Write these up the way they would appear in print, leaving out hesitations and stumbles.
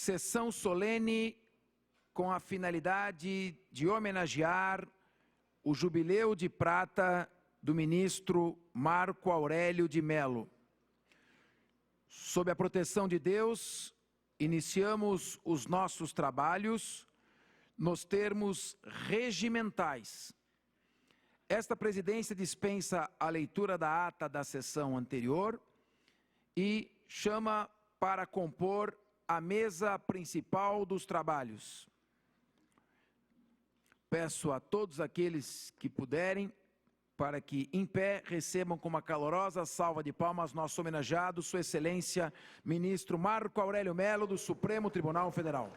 Sessão solene com a finalidade de homenagear o Jubileu de Prata do ministro Marco Aurélio de Mello. Sob a proteção de Deus, iniciamos os nossos trabalhos nos termos regimentais. Esta presidência dispensa a leitura da ata da sessão anterior e chama para compor a mesa principal dos trabalhos. Peço a todos aqueles que puderem para que, em pé, recebam com uma calorosa salva de palmas nosso homenageado, Sua Excelência, ministro Marco Aurélio Mello, do Supremo Tribunal Federal.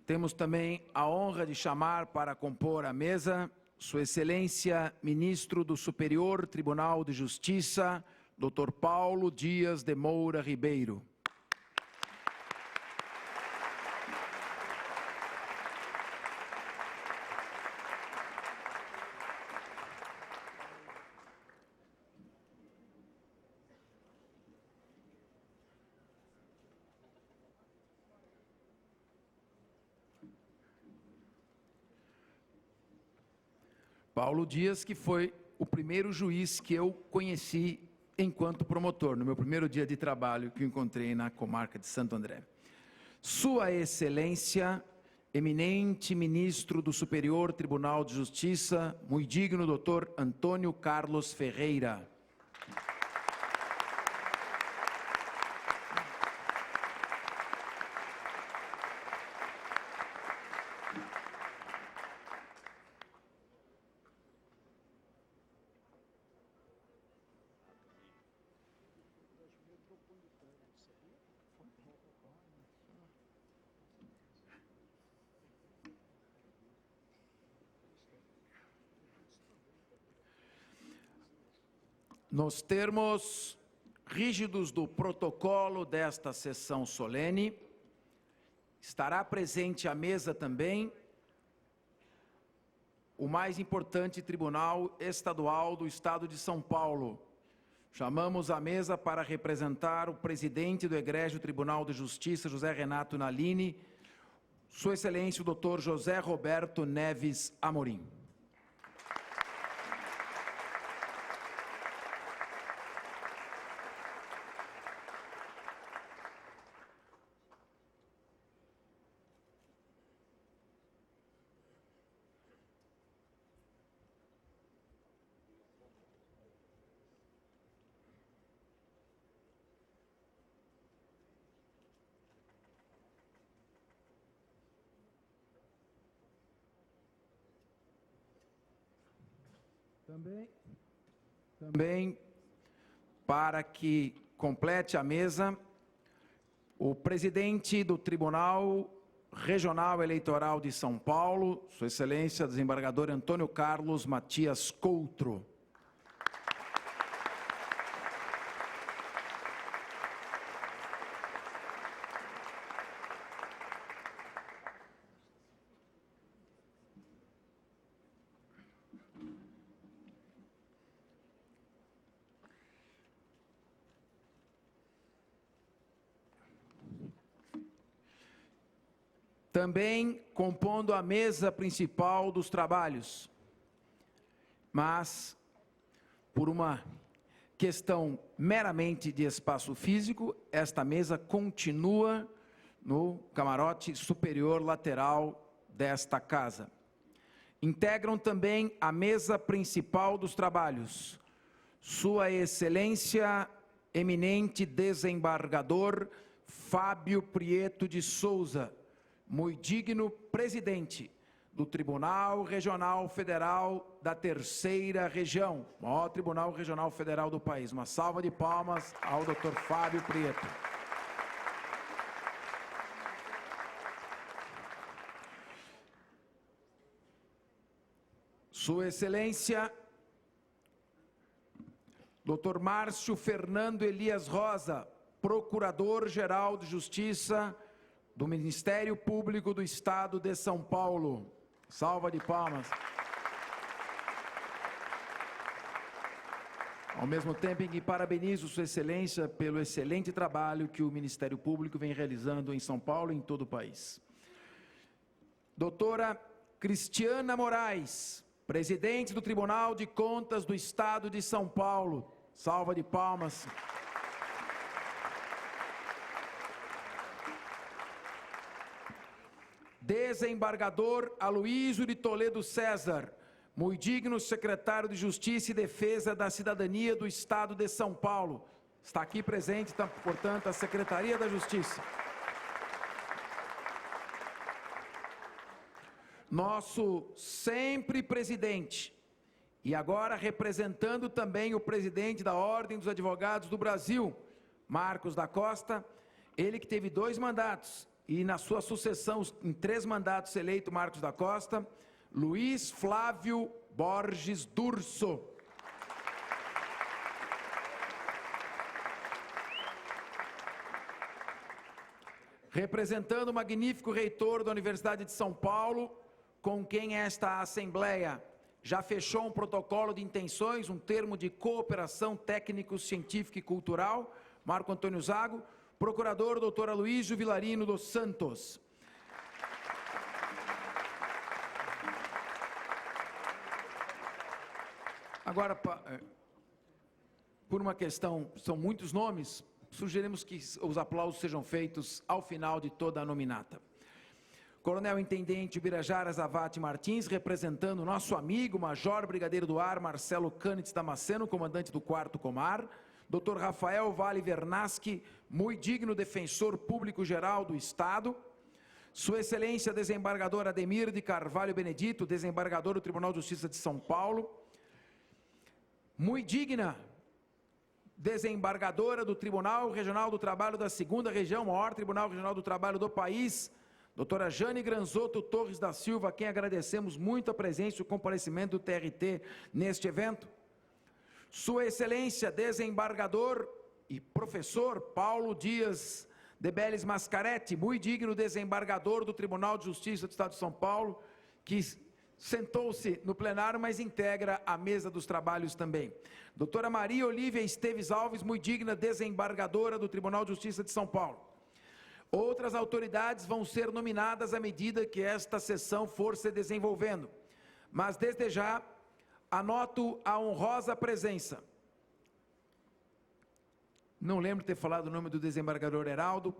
Temos também a honra de chamar para compor a mesa Sua Excelência, ministro do Superior Tribunal de Justiça, Dr. Paulo Dias de Moura Ribeiro. Paulo Dias, que foi o primeiro juiz que eu conheci enquanto promotor, no meu primeiro dia de trabalho que eu encontrei na comarca de Santo André. Sua Excelência, eminente ministro do Superior Tribunal de Justiça, muito digno Dr. Antônio Carlos Ferreira. Nos termos rígidos do protocolo desta sessão solene, estará presente à mesa também o mais importante Tribunal Estadual do Estado de São Paulo. Chamamos à mesa para representar o presidente do Egrégio Tribunal de Justiça, José Renato Nalini, Sua Excelência o Dr. José Roberto Neves Amorim. Também, para que complete a mesa, o presidente do Tribunal Regional Eleitoral de São Paulo, Sua Excelência, desembargador Antônio Carlos Matias Coutro. Também compondo a mesa principal dos trabalhos, mas por uma questão meramente de espaço físico, esta mesa continua no camarote superior lateral desta casa. Integram também a mesa principal dos trabalhos, Sua Excelência, eminente desembargador Fábio Prieto de Souza, muito digno presidente do Tribunal Regional Federal da Terceira Região, maior Tribunal Regional Federal do país. Uma salva de palmas ao Dr. Fábio Prieto. Sua Excelência, Dr. Márcio Fernando Elias Rosa, Procurador-Geral de Justiça do Ministério Público do Estado de São Paulo. Salva de palmas. Ao mesmo tempo em que parabenizo Sua Excelência pelo excelente trabalho que o Ministério Público vem realizando em São Paulo e em todo o país. Doutora Cristiana Moraes, Presidente do Tribunal de Contas do Estado de São Paulo. Salva de palmas. Desembargador Aloísio de Toledo César, muito digno secretário de Justiça e Defesa da Cidadania do Estado de São Paulo. Está aqui presente, portanto, a Secretaria da Justiça. Nosso sempre presidente, e agora representando também o presidente da Ordem dos Advogados do Brasil, Marcos da Costa, ele que teve 2 mandatos, e na sua sucessão, em 3 mandatos eleito Marcos da Costa, Luiz Flávio Borges Durso. Representando o magnífico reitor da Universidade de São Paulo, com quem esta Assembleia já fechou um protocolo de intenções, um termo de cooperação técnico, científica e cultural, Marco Antônio Zago, Procurador Dr. Aloísio Vilarino dos Santos. Agora, por uma questão, são muitos nomes, sugerimos que os aplausos sejam feitos ao final de toda a nominata. Coronel Intendente Birajara Zavati Martins, representando nosso amigo, Major Brigadeiro do Ar, Marcelo Cândido Damasceno, comandante do 4º Comar, Dr. Rafael Vale Vernaschi, muito digno defensor público-geral do Estado, Sua Excelência Desembargador Ademir de Carvalho Benedito, desembargador do Tribunal de Justiça de São Paulo, muito digna desembargadora do Tribunal Regional do Trabalho da 2ª Região, maior Tribunal Regional do Trabalho do país, doutora Jane Granzotto Torres da Silva, a quem agradecemos muito a presença e o comparecimento do TRT neste evento. Sua Excelência, desembargador e professor Paulo Dias de Beles Mascaretti, muito digno desembargador do Tribunal de Justiça do Estado de São Paulo, que sentou-se no plenário, mas integra a mesa dos trabalhos também. Doutora Maria Olívia Esteves Alves, muito digna desembargadora do Tribunal de Justiça de São Paulo. Outras autoridades vão ser nominadas à medida que esta sessão for se desenvolvendo. Mas, desde já, anoto a honrosa presença. Não lembro de ter falado o nome do desembargador Heraldo,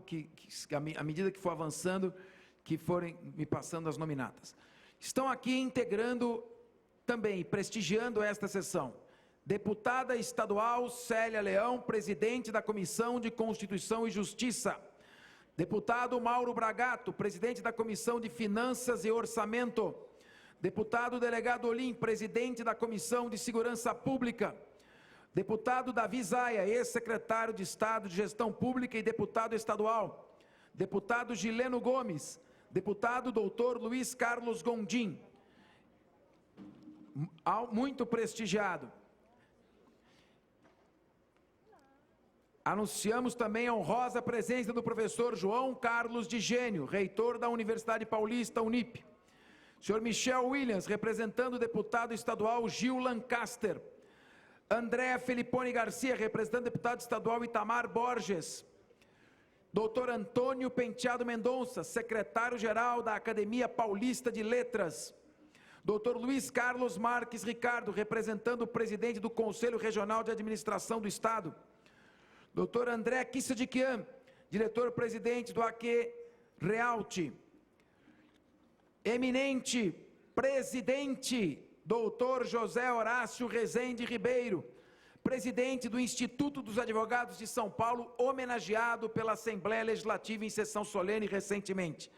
à medida que for avançando, que forem me passando as nominatas. Estão aqui integrando também, prestigiando esta sessão, deputada estadual Célia Leão, presidente da Comissão de Constituição e Justiça. Deputado Mauro Bragato, presidente da Comissão de Finanças e Orçamento. Deputado Delegado Olim, presidente da Comissão de Segurança Pública. Deputado Davi Zaia, ex-secretário de Estado de Gestão Pública e deputado estadual. Deputado Gileno Gomes. Deputado Dr. Luiz Carlos Gondim. Muito prestigiado. Anunciamos também a honrosa presença do professor João Carlos de Gênio, reitor da Universidade Paulista, Unip. Senhor Michel Williams, representando o deputado estadual Gil Lancaster. Andréa Felipone Garcia, representando o deputado estadual Itamar Borges. Doutor Antônio Penteado Mendonça, secretário-geral da Academia Paulista de Letras. Doutor Luiz Carlos Marques Ricardo, representando o presidente do Conselho Regional de Administração do Estado. Doutor André Kissadikian, diretor-presidente do AQ Realty. Eminente presidente, doutor José Horácio Rezende Ribeiro, presidente do Instituto dos Advogados de São Paulo, homenageado pela Assembleia Legislativa em sessão solene recentemente.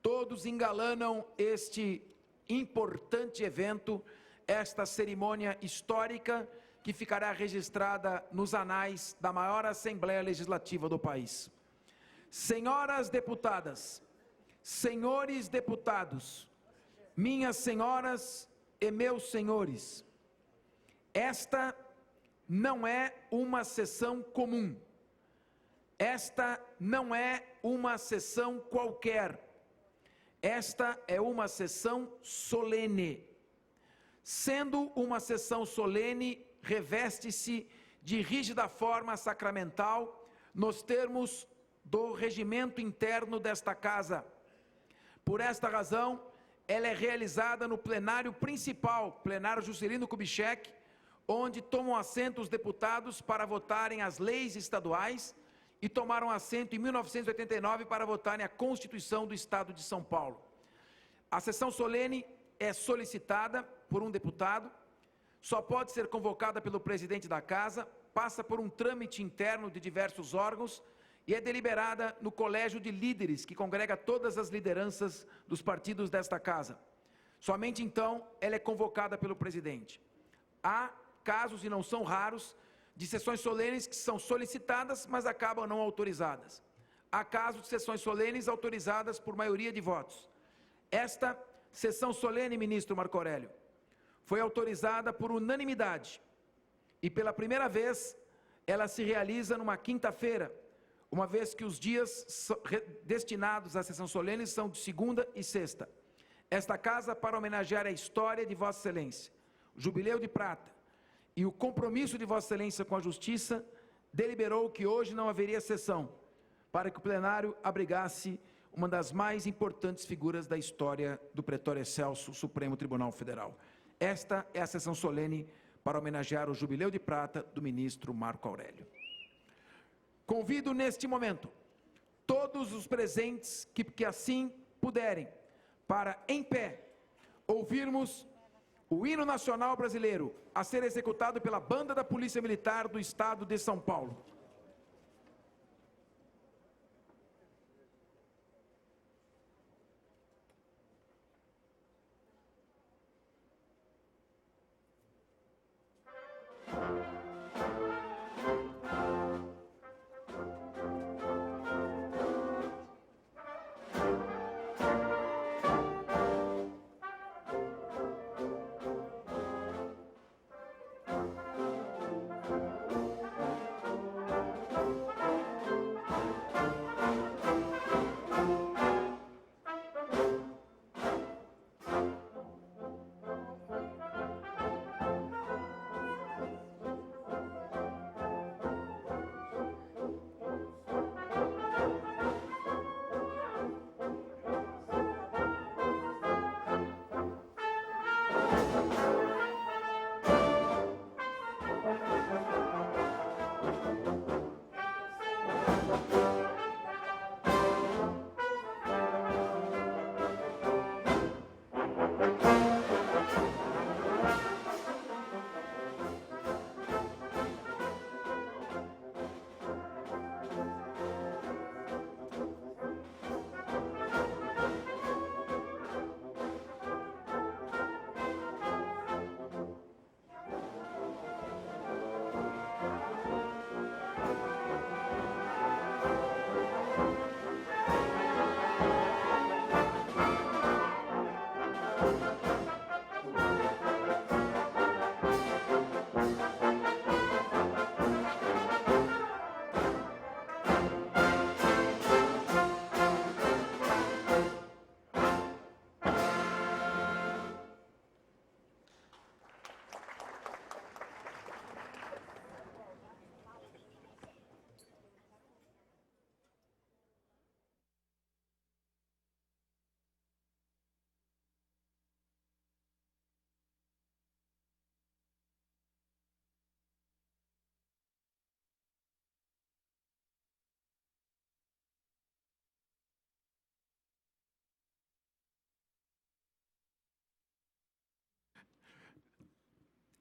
Todos engalanam este importante evento, esta cerimônia histórica que ficará registrada nos anais da maior Assembleia Legislativa do país. Senhoras deputadas, senhores deputados, minhas senhoras, e meus senhores, esta não é uma sessão comum. Esta não é uma sessão qualquer. Esta é uma sessão solene. Sendo uma sessão solene, reveste-se de rígida forma sacramental nos termos do regimento interno desta casa. Por esta razão, ela é realizada no plenário principal, plenário Juscelino Kubitschek, onde tomam assento os deputados para votarem as leis estaduais e tomaram assento em 1989 para votarem a Constituição do Estado de São Paulo. A sessão solene é solicitada por um deputado, só pode ser convocada pelo presidente da casa, passa por um trâmite interno de diversos órgãos e é deliberada no colégio de líderes, que congrega todas as lideranças dos partidos desta casa. Somente então ela é convocada pelo presidente. Há casos, e não são raros, de sessões solenes que são solicitadas, mas acabam não autorizadas. Há casos de sessões solenes autorizadas por maioria de votos. Esta sessão solene, ministro Marco Aurélio, foi autorizada por unanimidade e pela primeira vez ela se realiza numa quinta-feira, uma vez que os dias destinados à sessão solene são de segunda e sexta. Esta casa, para homenagear a história de Vossa Excelência, o Jubileu de Prata e o compromisso de Vossa Excelência com a Justiça, deliberou que hoje não haveria sessão, para que o plenário abrigasse uma das mais importantes figuras da história do Pretório Excelso Supremo Tribunal Federal. Esta é a sessão solene para homenagear o Jubileu de Prata do ministro Marco Aurélio. Convido neste momento todos os presentes que assim puderem, para, em pé, ouvirmos o hino nacional brasileiro a ser executado pela Banda da Polícia Militar do Estado de São Paulo.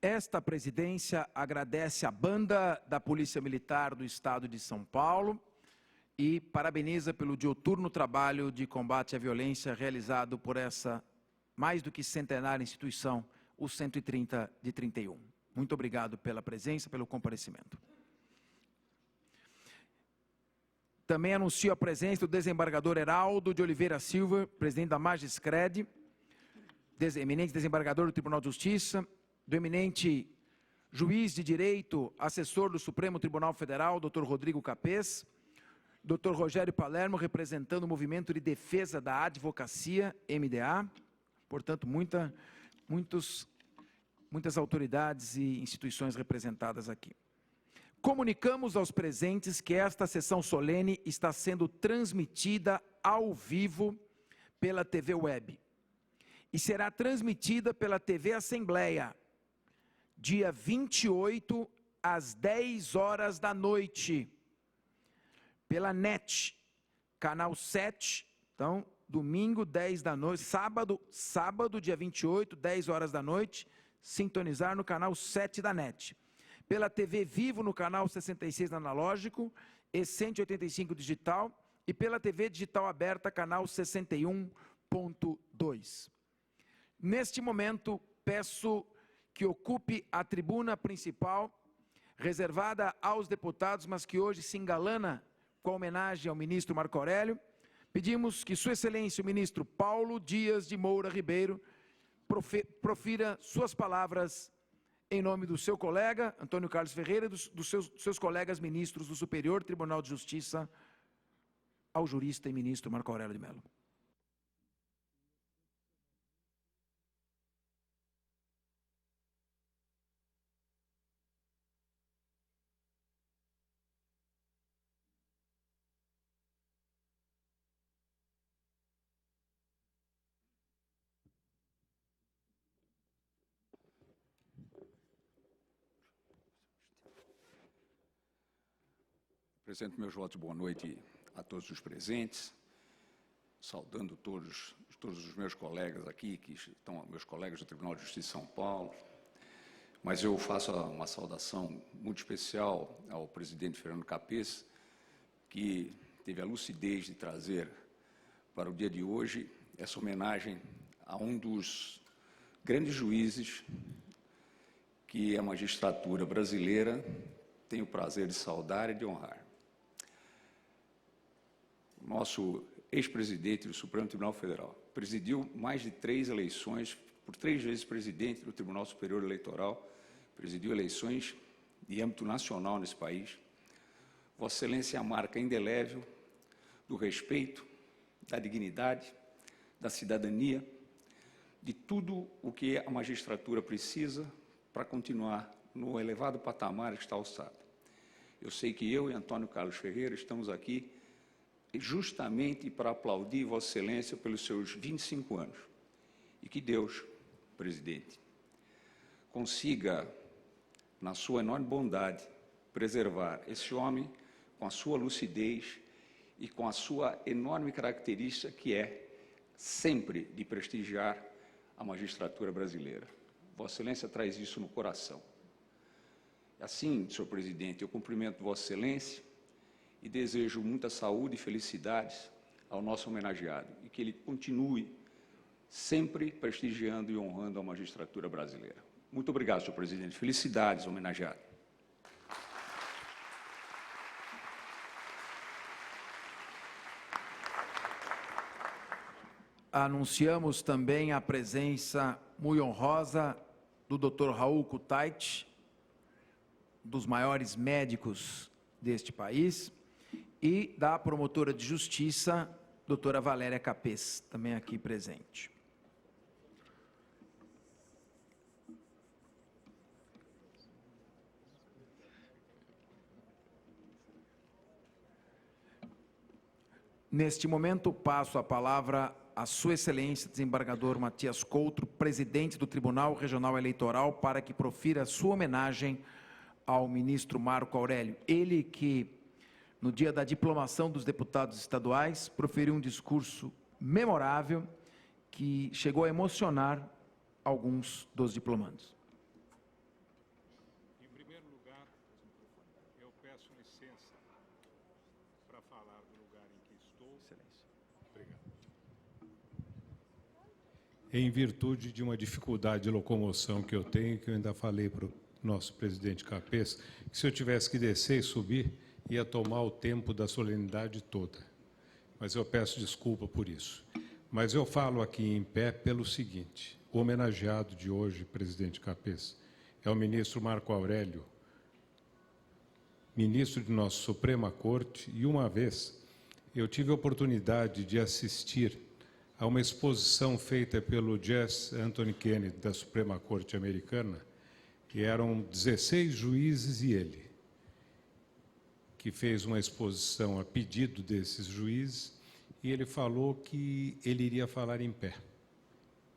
Esta presidência agradece à Banda da Polícia Militar do Estado de São Paulo e parabeniza pelo dioturno trabalho de combate à violência realizado por essa mais do que centenária instituição, o 130 de 31. Muito obrigado pela presença, pelo comparecimento. Também anuncio a presença do desembargador Heraldo de Oliveira Silva, presidente da Magiscred, eminente desembargador do Tribunal de Justiça, do eminente juiz de direito, assessor do Supremo Tribunal Federal, Dr. Rodrigo Capês, Dr. Rogério Palermo, representando o Movimento de Defesa da Advocacia, MDA, portanto, muitas autoridades e instituições representadas aqui. Comunicamos aos presentes que esta sessão solene está sendo transmitida ao vivo pela TV Web e será transmitida pela TV Assembleia, dia 28, às 10 horas da noite, pela NET, canal 7, então, domingo, 10 da noite, sábado, dia 28, 10 horas da noite, sintonizar no canal 7 da NET. Pela TV Vivo, no canal 66 analógico e 185 digital, e pela TV digital aberta, canal 61.2. Neste momento, peço que ocupe a tribuna principal, reservada aos deputados, mas que hoje se engalana com a homenagem ao ministro Marco Aurélio. Pedimos que Sua Excelência, o ministro Paulo Dias de Moura Ribeiro, profira suas palavras em nome do seu colega, Antônio Carlos Ferreira, e dos seus colegas ministros do Superior Tribunal de Justiça, ao jurista e ministro Marco Aurélio de Mello. Apresento meus votos de boa noite a todos os presentes, saudando todos os meus colegas aqui, que estão meus colegas do Tribunal de Justiça de São Paulo, mas eu faço uma saudação muito especial ao presidente Fernando Capês, que teve a lucidez de trazer para o dia de hoje essa homenagem a um dos grandes juízes que a magistratura brasileira tem o prazer de saudar e de honrar. Nosso ex-presidente do Supremo Tribunal Federal presidiu mais de 3 eleições, por 3 vezes presidente do Tribunal Superior Eleitoral, presidiu eleições de âmbito nacional nesse país. Vossa Excelência é a marca indelével do respeito, da dignidade, da cidadania, de tudo o que a magistratura precisa para continuar no elevado patamar que está alçado. Eu sei que eu e Antônio Carlos Ferreira estamos aqui justamente para aplaudir Vossa Excelência pelos seus 25 anos. E que Deus, presidente, consiga, na sua enorme bondade, preservar esse homem com a sua lucidez e com a sua enorme característica, que é sempre de prestigiar a magistratura brasileira. Vossa Excelência traz isso no coração. Assim, senhor presidente, eu cumprimento Vossa Excelência e desejo muita saúde e felicidades ao nosso homenageado e que ele continue sempre prestigiando e honrando a magistratura brasileira. Muito obrigado, senhor presidente. Felicidades, homenageado. Anunciamos também a presença muito honrosa do Dr. Raul Kutait, dos maiores médicos deste país, e da promotora de justiça, doutora Valéria Capês, também aqui presente. Neste momento, passo a palavra a Sua Excelência, desembargador Matias Couto, presidente do Tribunal Regional Eleitoral, para que profira sua homenagem ao ministro Marco Aurélio. Ele que, no dia da diplomação dos deputados estaduais, proferiu um discurso memorável que chegou a emocionar alguns dos diplomandos. Em primeiro lugar, eu peço licença para falar do lugar em que estou. Excelência. Obrigado. Em virtude de uma dificuldade de locomoção que eu tenho, que eu ainda falei para o nosso presidente Capês, que se eu tivesse que descer e subir, ia tomar o tempo da solenidade toda. Mas eu peço desculpa por isso. Mas eu falo aqui em pé pelo seguinte: homenageado de hoje, presidente Capês, é o ministro Marco Aurélio, ministro de nossa Suprema Corte, e uma vez eu tive a oportunidade de assistir a uma exposição feita pelo J. Anthony Kennedy da Suprema Corte Americana, que eram 16 juízes e ele, que fez uma exposição a pedido desses juízes, e ele falou que ele iria falar em pé.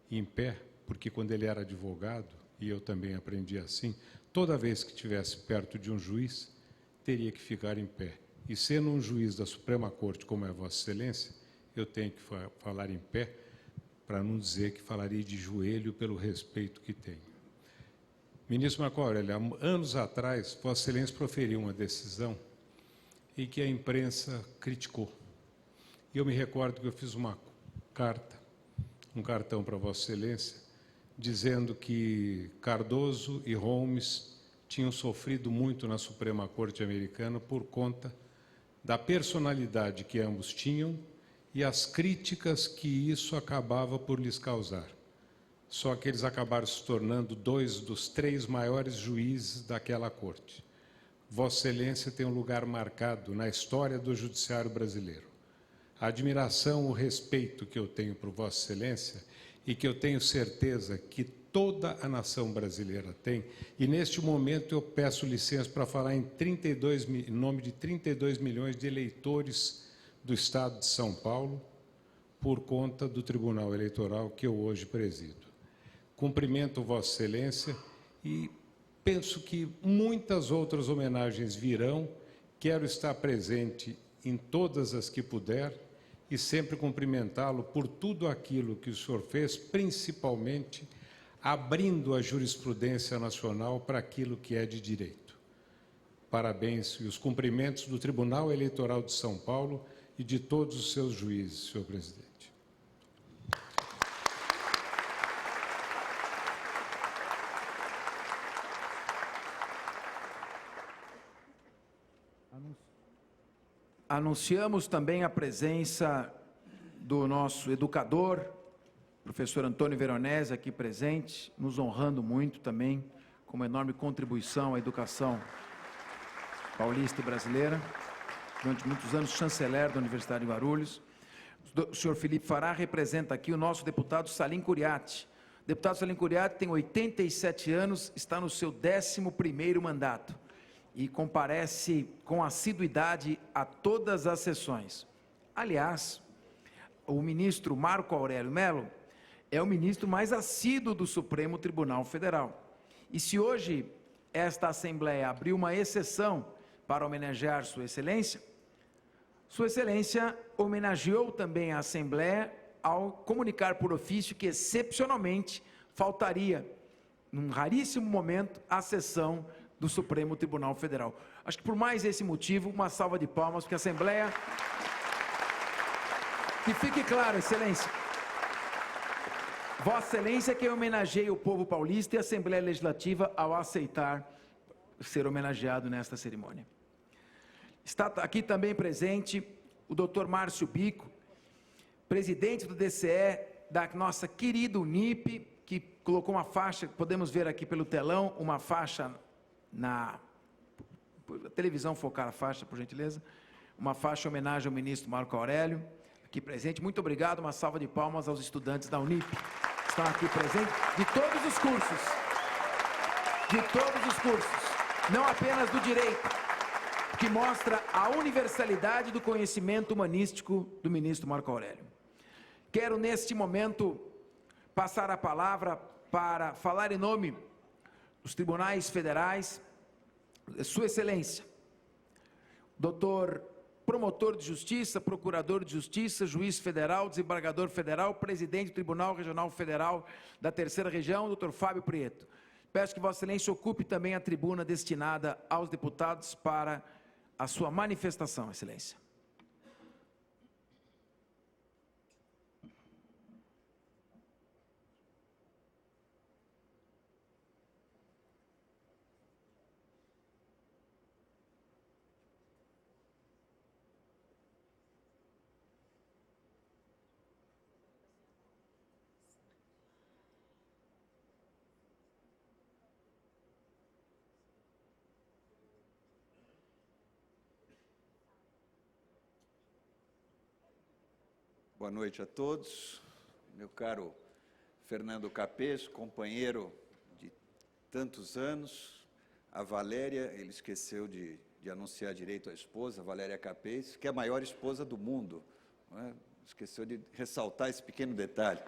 Em pé, porque quando ele era advogado, e eu também aprendi assim, toda vez que estivesse perto de um juiz, teria que ficar em pé. E sendo um juiz da Suprema Corte, como é Vossa Excelência, eu tenho que falar em pé, para não dizer que falarei de joelho pelo respeito que tenho. Ministro Marco Aurélio, há anos atrás, Vossa Excelência proferiu uma decisão e que a imprensa criticou. E eu me recordo que eu fiz uma carta, um cartão para Vossa Excelência, dizendo que Cardoso e Holmes tinham sofrido muito na Suprema Corte Americana por conta da personalidade que ambos tinham e as críticas que isso acabava por lhes causar. Só que eles acabaram se tornando 2 dos 3 maiores juízes daquela corte. Vossa Excelência tem um lugar marcado na história do judiciário brasileiro. A admiração, o respeito que eu tenho por Vossa Excelência e que eu tenho certeza que toda a nação brasileira tem, e neste momento eu peço licença para falar em nome de 32 milhões de eleitores do Estado de São Paulo, por conta do Tribunal Eleitoral que eu hoje presido. Cumprimento Vossa Excelência e penso que muitas outras homenagens virão. Quero estar presente em todas as que puder e sempre cumprimentá-lo por tudo aquilo que o senhor fez, principalmente abrindo a jurisprudência nacional para aquilo que é de direito. Parabéns e os cumprimentos do Tribunal Eleitoral de São Paulo e de todos os seus juízes, senhor presidente. Anunciamos também a presença do nosso educador, professor Antônio Veronese, aqui presente, nos honrando muito também, com uma enorme contribuição à educação paulista e brasileira, durante muitos anos chanceler da Universidade de Guarulhos. O senhor Felipe Fará representa aqui o nosso deputado Salim Curiati. O deputado Salim Curiati tem 87 anos, está no seu 11º mandato e comparece com assiduidade a todas as sessões. Aliás, o ministro Marco Aurélio Mello é o ministro mais assíduo do Supremo Tribunal Federal. E se hoje esta Assembleia abriu uma exceção para homenagear Sua Excelência homenageou também a Assembleia ao comunicar por ofício que, excepcionalmente, faltaria, num raríssimo momento, a sessão do Supremo Tribunal Federal. Acho que por mais esse motivo, uma salva de palmas, porque a Assembleia... Que fique claro, Excelência, Vossa Excelência que homenageia o povo paulista e a Assembleia Legislativa ao aceitar ser homenageado nesta cerimônia. Está aqui também presente o Dr. Márcio Bico, presidente do DCE da nossa querida Unip, que colocou uma faixa, podemos ver aqui pelo telão, uma faixa na a televisão focar a faixa, por gentileza, uma faixa em homenagem ao ministro Marco Aurélio, aqui presente. Muito obrigado, uma salva de palmas aos estudantes da Unip, que estão aqui presentes, de todos os cursos, não apenas do direito, que mostra a universalidade do conhecimento humanístico do ministro Marco Aurélio. Quero, neste momento, passar a palavra para falar em nome dos tribunais federais, Sua Excelência, doutor promotor de justiça, procurador de justiça, juiz federal, desembargador federal, presidente do Tribunal Regional Federal da Terceira Região, doutor Fábio Prieto. Peço que Vossa Excelência ocupe também a tribuna destinada aos deputados para a sua manifestação, Excelência. Boa noite a todos. Meu caro Fernando Capês, companheiro de tantos anos. A Valéria, ele esqueceu de anunciar direito à esposa, a Valéria Capês, que é a maior esposa do mundo. Não é? Esqueceu de ressaltar esse pequeno detalhe.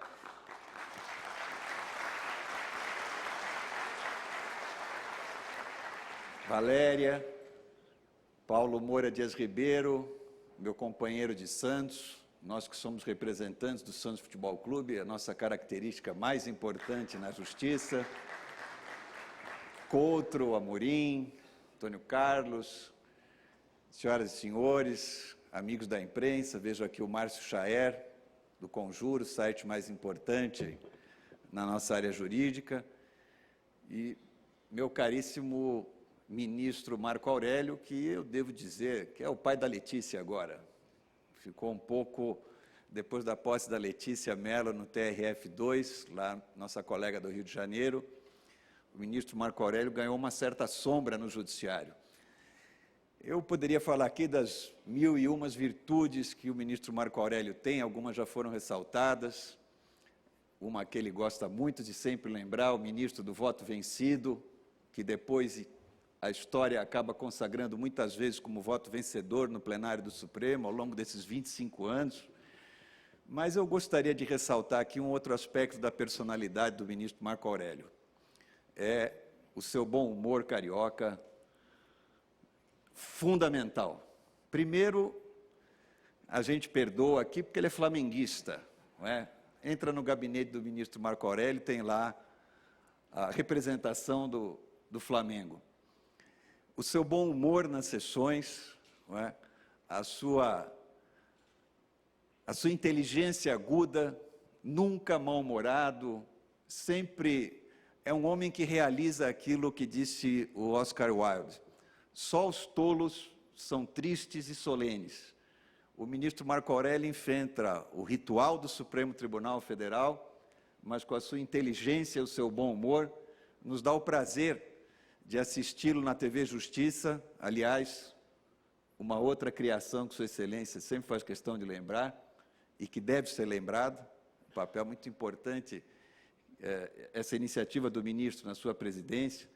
Valéria, Paulo Moura Dias Ribeiro, meu companheiro de Santos, nós que somos representantes do Santos Futebol Clube, a nossa característica mais importante na justiça, Coutro, Amorim, Antônio Carlos, senhoras e senhores, amigos da imprensa, vejo aqui o Márcio Chaer, do Conjuro, site mais importante na nossa área jurídica, e meu caríssimo ministro Marco Aurélio, que eu devo dizer que é o pai da Letícia agora. Ficou um pouco, depois da posse da Letícia Mello no TRF2, lá nossa colega do Rio de Janeiro, o ministro Marco Aurélio ganhou uma certa sombra no judiciário. Eu poderia falar aqui das 1001 virtudes que o ministro Marco Aurélio tem, algumas já foram ressaltadas, uma que ele gosta muito de sempre lembrar, o ministro do voto vencido, que depois a história acaba consagrando muitas vezes como voto vencedor no plenário do Supremo, ao longo desses 25 anos. Mas eu gostaria de ressaltar aqui um outro aspecto da personalidade do ministro Marco Aurélio. É o seu bom humor carioca, fundamental. Primeiro, a gente perdoa aqui porque ele é flamenguista, não é? Entra no gabinete do ministro Marco Aurélio, tem lá a representação do Flamengo. O seu bom humor nas sessões, não é? a sua inteligência aguda, nunca mal-humorado, sempre é um homem que realiza aquilo que disse o Oscar Wilde. Só os tolos são tristes e solenes. O ministro Marco Aurélio enfrenta o ritual do Supremo Tribunal Federal, mas com a sua inteligência e o seu bom humor, nos dá o prazer de assisti-lo na TV Justiça, aliás, uma outra criação que Sua Excelência sempre faz questão de lembrar, e que deve ser lembrado, um papel muito importante, essa iniciativa do ministro na sua presidência,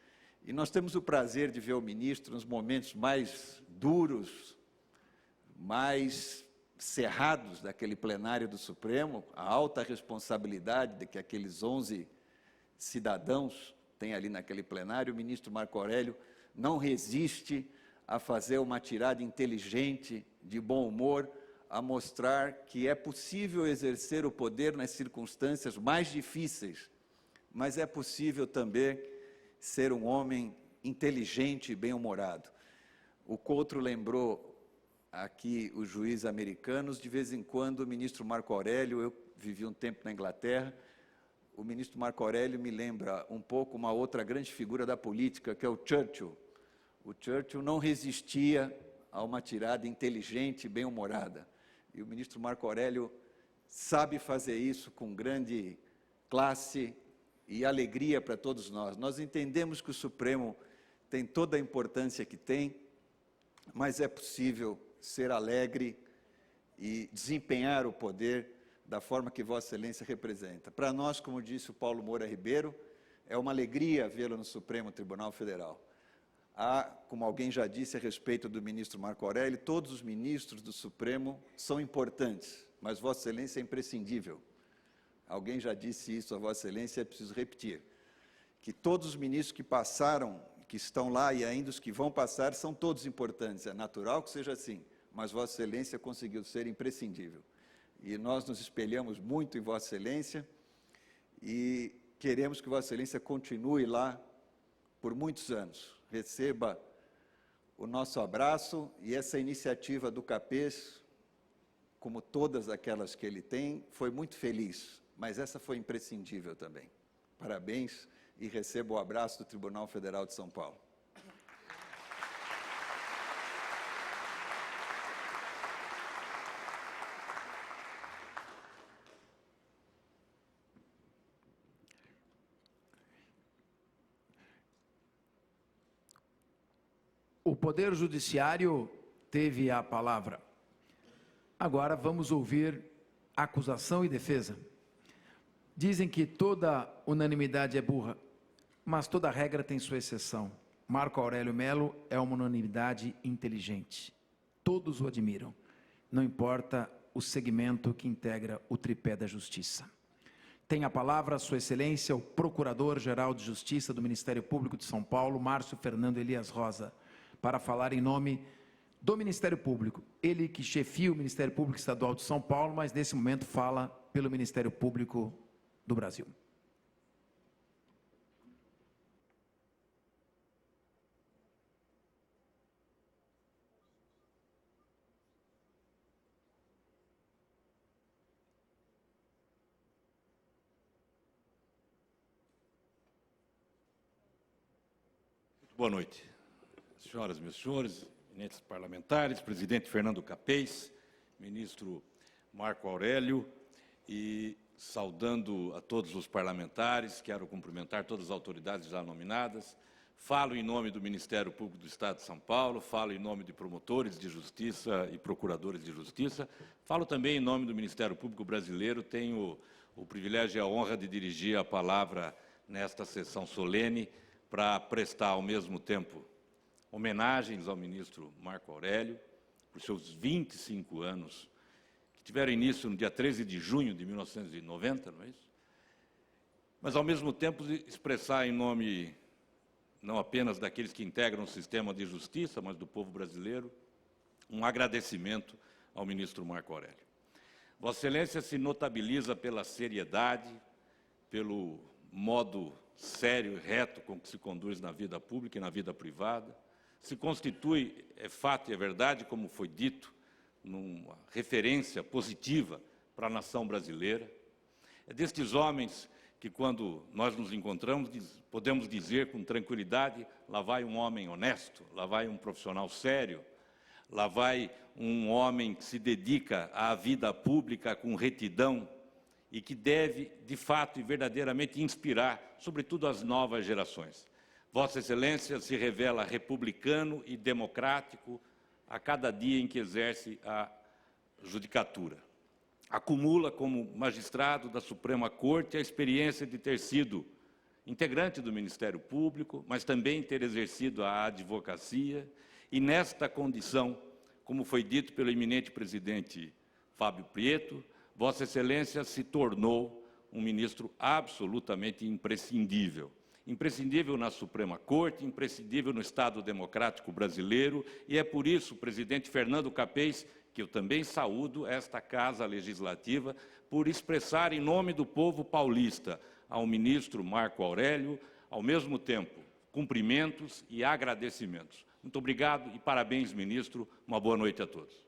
e nós temos o prazer de ver o ministro nos momentos mais duros, mais cerrados daquele plenário do Supremo, a alta responsabilidade de que aqueles 11 cidadãos têm ali naquele plenário, o ministro Marco Aurélio não resiste a fazer uma tirada inteligente, de bom humor, a mostrar que é possível exercer o poder nas circunstâncias mais difíceis, mas é possível também ser um homem inteligente e bem-humorado. O Coutro lembrou aqui os juízes americanos, de vez em quando o ministro Marco Aurélio, eu vivi um tempo na Inglaterra, o ministro Marco Aurélio me lembra um pouco uma outra grande figura da política, que é o Churchill. O Churchill não resistia a uma tirada inteligente e bem-humorada. E o ministro Marco Aurélio sabe fazer isso com grande classe e alegria para todos nós. Nós entendemos que o Supremo tem toda a importância que tem, mas é possível ser alegre e desempenhar o poder da forma que Vossa Excelência representa. Para nós, como disse o Paulo Moura Ribeiro, é uma alegria vê-lo no Supremo Tribunal Federal. Há, como alguém já disse a respeito do ministro Marco Aurélio, todos os ministros do Supremo são importantes, mas Vossa Excelência é imprescindível. Alguém já disse isso a Vossa Excelência, é preciso repetir, que todos os ministros que passaram, que estão lá e ainda os que vão passar, são todos importantes. É natural que seja assim, mas Vossa Excelência conseguiu ser imprescindível. E nós nos espelhamos muito em Vossa Excelência e queremos que Vossa Excelência continue lá por muitos anos. Receba o nosso abraço e essa iniciativa do Capês, como todas aquelas que ele tem, foi muito feliz, mas essa foi imprescindível também. Parabéns e receba o abraço do Tribunal Federal de São Paulo. O Poder Judiciário teve a palavra. Agora vamos ouvir Acusação e defesa. Dizem que toda unanimidade é burra, mas toda regra tem sua exceção. Marco Aurélio Melo é uma unanimidade inteligente. Todos o admiram. Não importa o segmento que integra o tripé da justiça. Tem a palavra Sua Excelência, o Procurador-Geral de Justiça do Ministério Público de São Paulo, Márcio Fernando Elias Rosa, para falar em nome do Ministério Público. Ele que chefia o Ministério Público Estadual de São Paulo, mas nesse momento fala pelo Ministério Público do Brasil. Boa noite, senhoras e meus senhores, eminentes parlamentares, presidente Fernando Capês, ministro Marco Aurélio, e saudando a todos os parlamentares, quero cumprimentar todas as autoridades já nominadas, falo em nome do Ministério Público do Estado de São Paulo, falo em nome de promotores de justiça e procuradores de justiça, falo também em nome do Ministério Público brasileiro, tenho o privilégio e a honra de dirigir a palavra nesta sessão solene, para prestar, ao mesmo tempo, homenagens ao ministro Marco Aurélio, por seus 25 anos, que tiveram início no dia 13 de junho de 1990, não é isso? Mas, ao mesmo tempo, expressar em nome, não apenas daqueles que integram o sistema de justiça, mas do povo brasileiro, um agradecimento ao ministro Marco Aurélio. Vossa Excelência se notabiliza pela seriedade, pelo modo sério e reto com que se conduz na vida pública e na vida privada, se constitui, é fato e é verdade, como foi dito, numa referência positiva para a nação brasileira. É destes homens que, quando nós nos encontramos, podemos dizer com tranquilidade, lá vai um homem honesto, lá vai um profissional sério, lá vai um homem que se dedica à vida pública com retidão, e que deve, de fato e verdadeiramente, inspirar, sobretudo, as novas gerações. Vossa Excelência se revela republicano e democrático a cada dia em que exerce a judicatura. Acumula, como magistrado da Suprema Corte, a experiência de ter sido integrante do Ministério Público, mas também ter exercido a advocacia, e nesta condição, como foi dito pelo eminente presidente Fábio Prieto, Vossa Excelência se tornou um ministro absolutamente imprescindível. Imprescindível na Suprema Corte, imprescindível no Estado Democrático Brasileiro, e é por isso, presidente Fernando Capês, que eu também saúdo esta Casa Legislativa, por expressar em nome do povo paulista ao ministro Marco Aurélio, ao mesmo tempo, cumprimentos e agradecimentos. Muito obrigado e parabéns, ministro. Uma boa noite a todos.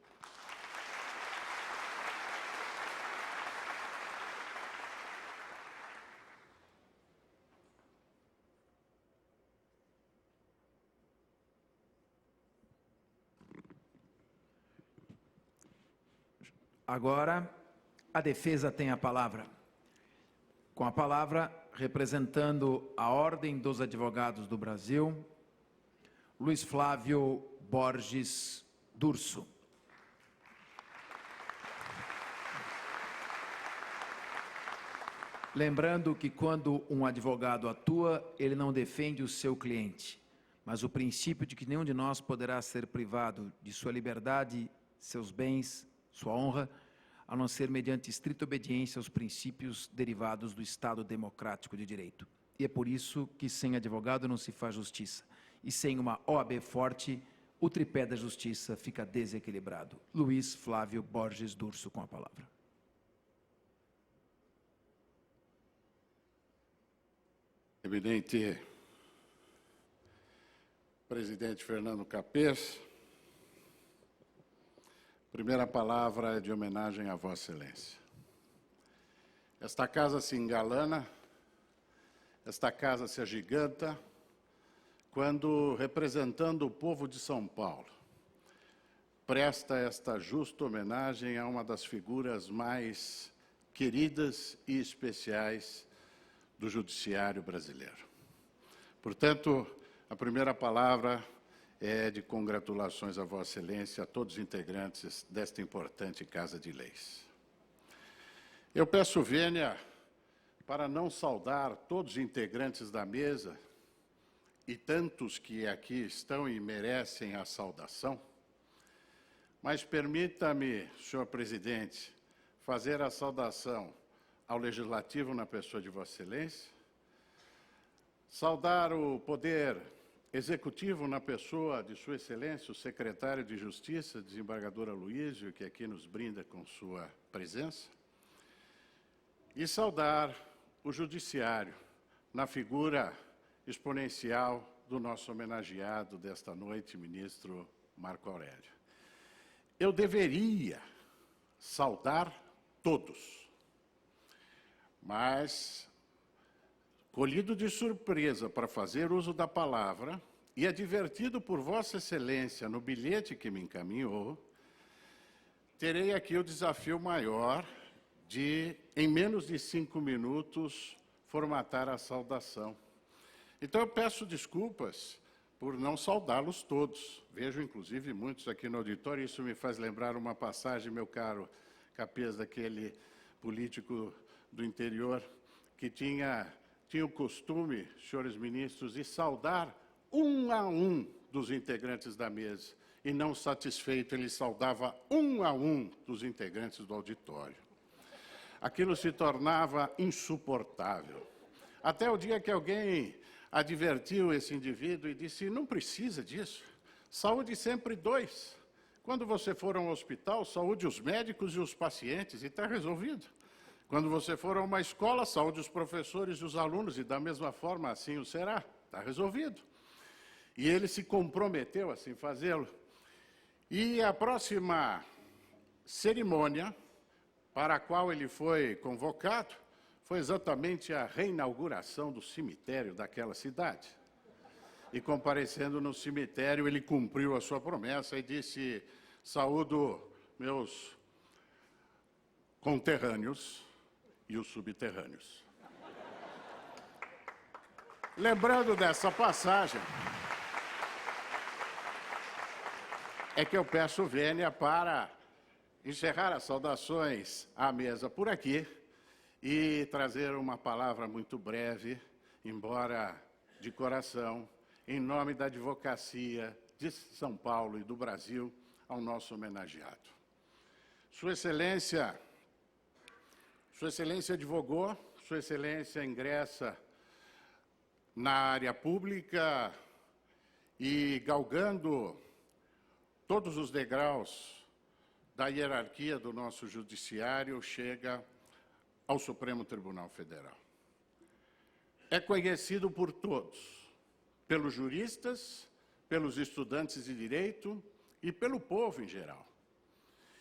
Agora, a defesa tem a palavra. Com a palavra, representando a Ordem dos Advogados do Brasil, Luiz Flávio Borges Durso. Lembrando que quando um advogado atua, ele não defende o seu cliente, mas o princípio de que nenhum de nós poderá ser privado de sua liberdade, seus bens, sua honra, a não ser mediante estrita obediência aos princípios derivados do Estado Democrático de Direito. E é por isso que sem advogado não se faz justiça. E sem uma OAB forte, o tripé da justiça fica desequilibrado. Luiz Flávio Borges Durso, com a palavra. Eminente presidente Fernando Capês, primeira palavra é de homenagem a Vossa Excelência. Esta casa se engalana, esta casa se agiganta, quando, representando o povo de São Paulo, presta esta justa homenagem a uma das figuras mais queridas e especiais do judiciário brasileiro. Portanto, a primeira palavra é de congratulações a Vossa Excelência, a todos os integrantes desta importante Casa de Leis. Eu peço vênia para não saudar todos os integrantes da mesa e tantos que aqui estão e merecem a saudação, mas permita-me, senhor presidente, fazer a saudação ao Legislativo na pessoa de Vossa Excelência, saudar o Poder Executivo na pessoa de Sua Excelência, o Secretário de Justiça, desembargador Aloísio, que aqui nos brinda com sua presença, e saudar o Judiciário na figura exponencial do nosso homenageado desta noite, ministro Marco Aurélio. Eu deveria saudar todos, mas, colhido de surpresa para fazer uso da palavra e advertido por Vossa Excelência no bilhete que me encaminhou, terei aqui o desafio maior de, em menos de 5 minutos, formatar a saudação. Então, eu peço desculpas por não saudá-los todos. Vejo, inclusive, muitos aqui no auditório. Isso me faz lembrar uma passagem, meu caro Capês, daquele político do interior que tinha o costume, senhores ministros, de saudar um a um dos integrantes da mesa. E, não satisfeito, ele saudava um a um dos integrantes do auditório. Aquilo se tornava insuportável. Até o dia que alguém advertiu esse indivíduo e disse: não precisa disso, saúde sempre 2. Quando você for a um hospital, saúde os médicos e os pacientes, e está resolvido. Quando você for a uma escola, saúde os professores e os alunos, e da mesma forma assim o será, está resolvido. E ele se comprometeu assim fazê-lo. E a próxima cerimônia para a qual ele foi convocado foi exatamente a reinauguração do cemitério daquela cidade. E, comparecendo no cemitério, ele cumpriu a sua promessa e disse: saúdo meus conterrâneos e os subterrâneos. Lembrando dessa passagem, é que eu peço vênia para encerrar as saudações à mesa por aqui e trazer uma palavra muito breve, embora de coração, em nome da advocacia de São Paulo e do Brasil, ao nosso homenageado. Sua Excelência advogou, Sua Excelência ingressa na área pública e, galgando todos os degraus da hierarquia do nosso judiciário, chega ao Supremo Tribunal Federal. É conhecido por todos, pelos juristas, pelos estudantes de direito e pelo povo em geral.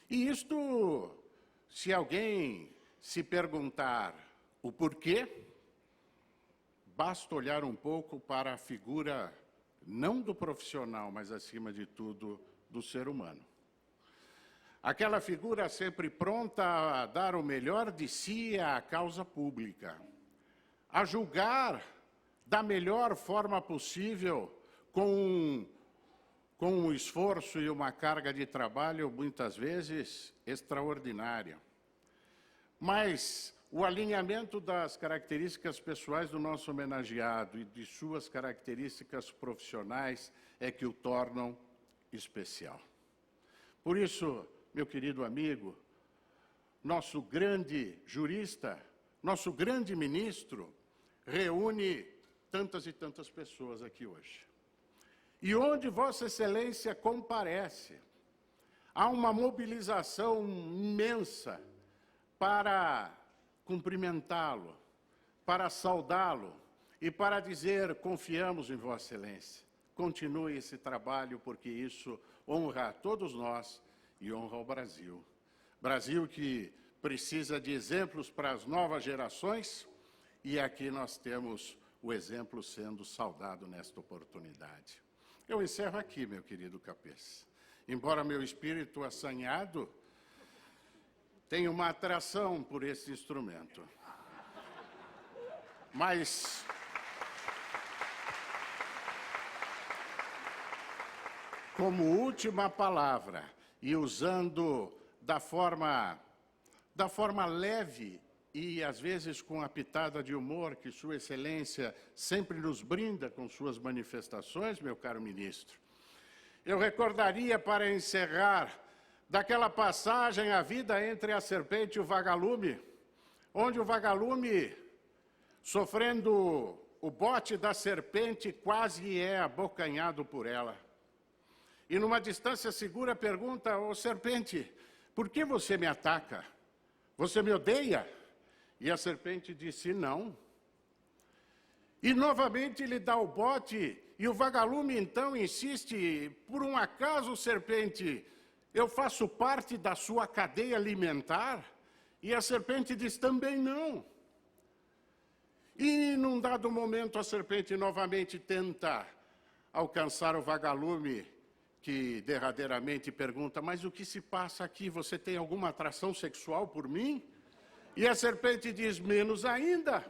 E isto, se alguém se perguntar o porquê, basta olhar um pouco para a figura, não do profissional, mas, acima de tudo, do ser humano. Aquela figura sempre pronta a dar o melhor de si à causa pública, a julgar da melhor forma possível, com um esforço e uma carga de trabalho, muitas vezes, extraordinária. Mas o alinhamento das características pessoais do nosso homenageado e de suas características profissionais é que o tornam especial. Por isso, meu querido amigo, nosso grande jurista, nosso grande ministro, reúne tantas e tantas pessoas aqui hoje. E onde Vossa Excelência comparece, há uma mobilização imensa para cumprimentá-lo, para saudá-lo e para dizer: confiamos em Vossa Excelência. Continue esse trabalho, porque isso honra a todos nós e honra ao Brasil. Brasil que precisa de exemplos para as novas gerações, e aqui nós temos o exemplo sendo saudado nesta oportunidade. Eu encerro aqui, meu querido Capês. Embora meu espírito assanhado tenha uma atração por esse instrumento. Mas como última palavra, e usando da forma leve e, às vezes, com a pitada de humor que Sua Excelência sempre nos brinda com suas manifestações, meu caro ministro, eu recordaria, para encerrar, daquela passagem, a vida entre a serpente e o vagalume, onde o vagalume, sofrendo o bote da serpente, quase é abocanhado por ela. E, numa distância segura, pergunta: ô serpente, por que você me ataca? Você me odeia? E a serpente disse: não. E novamente lhe dá o bote, e o vagalume então insiste: por um acaso, serpente, eu faço parte da sua cadeia alimentar? E a serpente diz: também não. E num dado momento a serpente novamente tenta alcançar o vagalume, que derradeiramente pergunta: mas o que se passa aqui? Você tem alguma atração sexual por mim? E a serpente diz: menos ainda.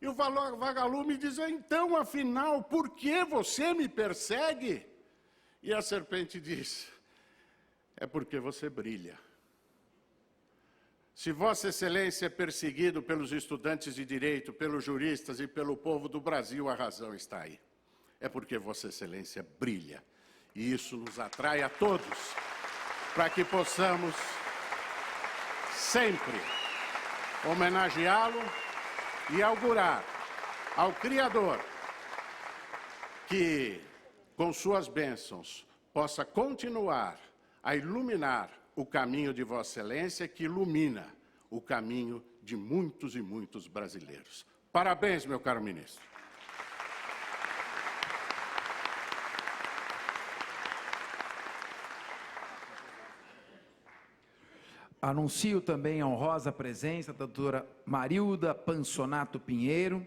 E o vagalume diz: então, afinal, por que você me persegue? E a serpente diz: é porque você brilha. Se Vossa Excelência é perseguido pelos estudantes de direito, pelos juristas e pelo povo do Brasil, a razão está aí. É porque Vossa Excelência brilha. E isso nos atrai a todos, para que possamos sempre homenageá-lo e augurar ao Criador que, com suas bênçãos, possa continuar a iluminar o caminho de Vossa Excelência, que ilumina o caminho de muitos e muitos brasileiros. Parabéns, meu caro ministro. Anuncio também a honrosa presença da doutora Marilda Pansonato Pinheiro,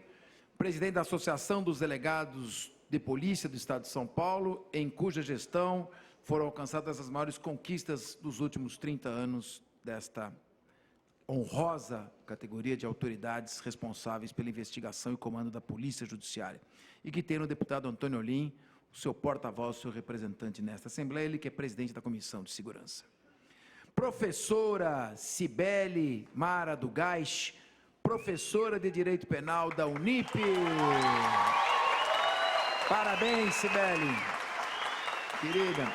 presidente da Associação dos Delegados de Polícia do Estado de São Paulo, em cuja gestão foram alcançadas as maiores conquistas dos últimos 30 anos desta honrosa categoria de autoridades responsáveis pela investigação e comando da Polícia Judiciária, e que tem no deputado Antônio Olim, o seu porta-voz, o seu representante nesta Assembleia, ele que é presidente da Comissão de Segurança. Professora Cibele Mara do Gás, professora de Direito Penal da Unip. Parabéns, Cibele, querida,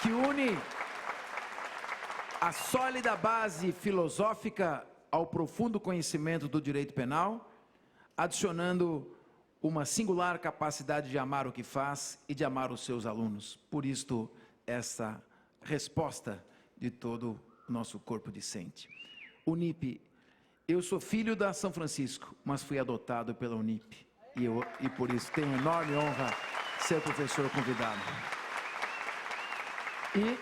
que une a sólida base filosófica ao profundo conhecimento do direito penal, adicionando uma singular capacidade de amar o que faz e de amar os seus alunos. Por isto, essa resposta de todo o nosso corpo discente. Unip, eu sou filho da São Francisco, mas fui adotado pela Unip. E por isso tenho enorme honra ser professor convidado. E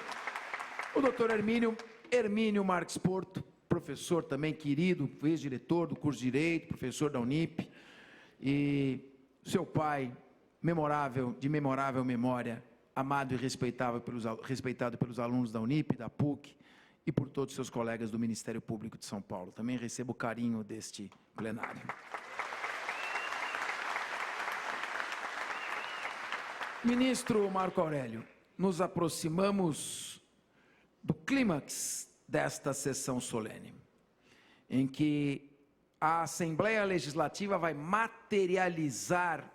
o doutor Hermínio Marques Porto, professor também querido, ex-diretor do curso de Direito, professor da Unip, e seu pai, de memorável memória, amado e respeitado pelos alunos da Unip, da PUC e por todos os seus colegas do Ministério Público de São Paulo. Também recebo o carinho deste plenário. Ministro Marco Aurélio, nos aproximamos do clímax desta sessão solene, em que a Assembleia Legislativa vai materializar,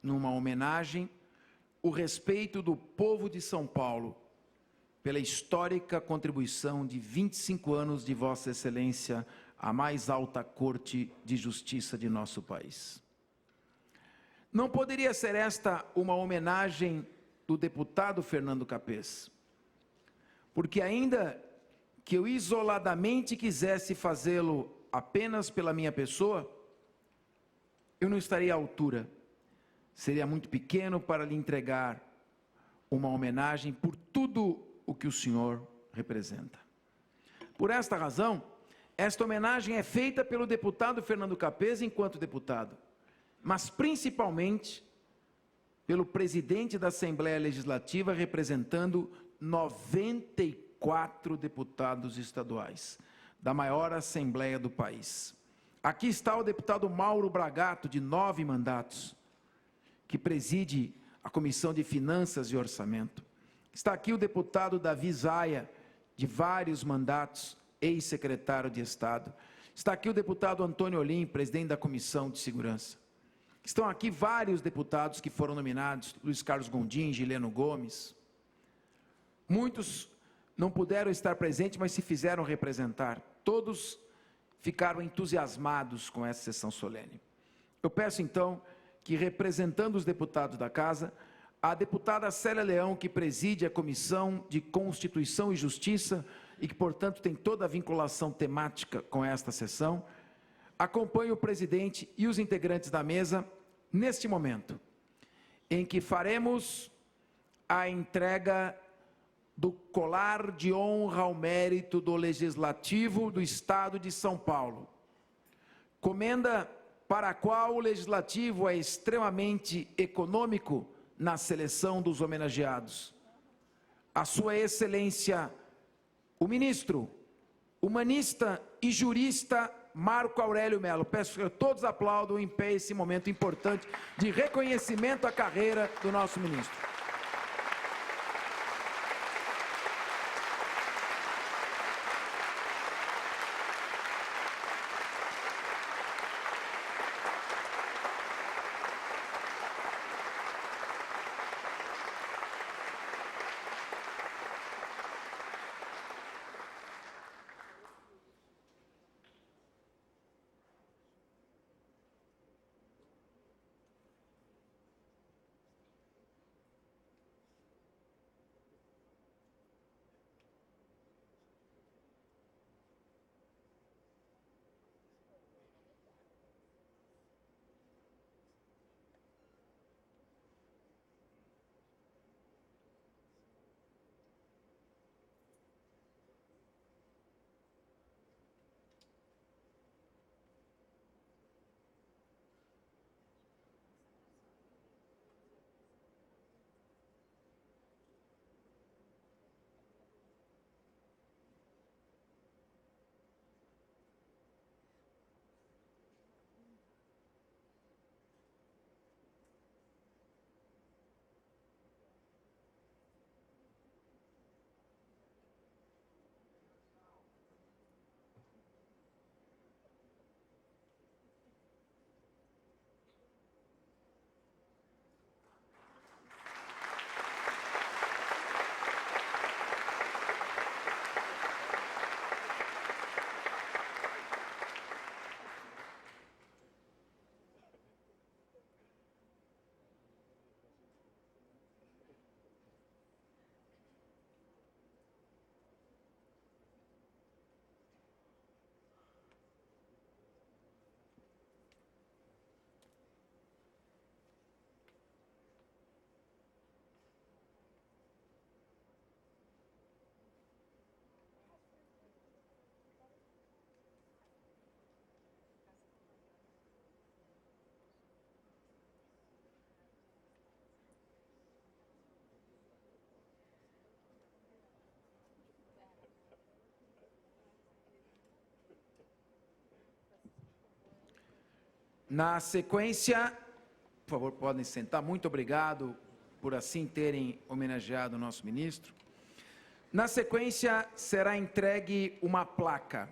numa homenagem, o respeito do povo de São Paulo pela histórica contribuição de 25 anos de Vossa Excelência à mais alta Corte de Justiça de nosso país. Não poderia ser esta uma homenagem do deputado Fernando Capês, porque ainda que eu isoladamente quisesse fazê-lo apenas pela minha pessoa, eu não estaria à altura. Seria muito pequeno para lhe entregar uma homenagem por tudo o que o senhor representa. Por esta razão, esta homenagem é feita pelo deputado Fernando Capês enquanto deputado, mas principalmente pelo presidente da Assembleia Legislativa, representando 94 deputados estaduais, da maior Assembleia do país. Aqui está o deputado Mauro Bragato, de 9 mandatos, que preside a Comissão de Finanças e Orçamento. Está aqui o deputado Davi Zaia, de vários mandatos, ex-secretário de Estado. Está aqui o deputado Antônio Olim, presidente da Comissão de Segurança. Estão aqui vários deputados que foram nominados, Luiz Carlos Gondim, Gileno Gomes. Muitos não puderam estar presentes, mas se fizeram representar. Todos ficaram entusiasmados com essa sessão solene. Eu peço, então, que, representando os deputados da Casa, a deputada Célia Leão, que preside a Comissão de Constituição e Justiça e que, portanto, tem toda a vinculação temática com esta sessão, acompanhe o presidente e os integrantes da mesa neste momento, em que faremos a entrega do colar de honra ao mérito do Legislativo do Estado de São Paulo. Comenda para a qual o Legislativo é extremamente econômico na seleção dos homenageados. A Sua Excelência, o ministro, humanista e jurista Marco Aurélio Mello. Peço que todos aplaudam em pé esse momento importante de reconhecimento à carreira do nosso ministro. Na sequência, por favor, podem sentar. Muito obrigado por assim terem homenageado o nosso ministro. Na sequência, será entregue uma placa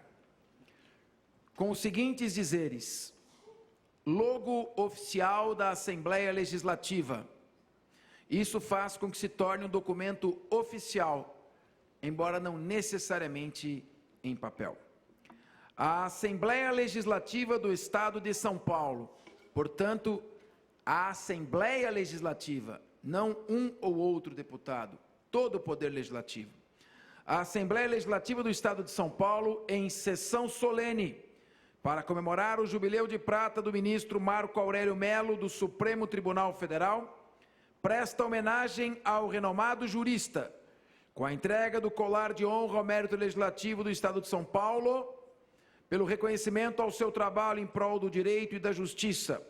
com os seguintes dizeres: logo oficial da Assembleia Legislativa. Isso faz com que se torne um documento oficial, embora não necessariamente em papel. A Assembleia Legislativa do Estado de São Paulo, portanto, a Assembleia Legislativa, não um ou outro deputado, todo o Poder Legislativo. A Assembleia Legislativa do Estado de São Paulo, em sessão solene, para comemorar o Jubileu de Prata do ministro Marco Aurélio Mello, do Supremo Tribunal Federal, presta homenagem ao renomado jurista, com a entrega do colar de honra ao mérito legislativo do Estado de São Paulo, pelo reconhecimento ao seu trabalho em prol do direito e da justiça.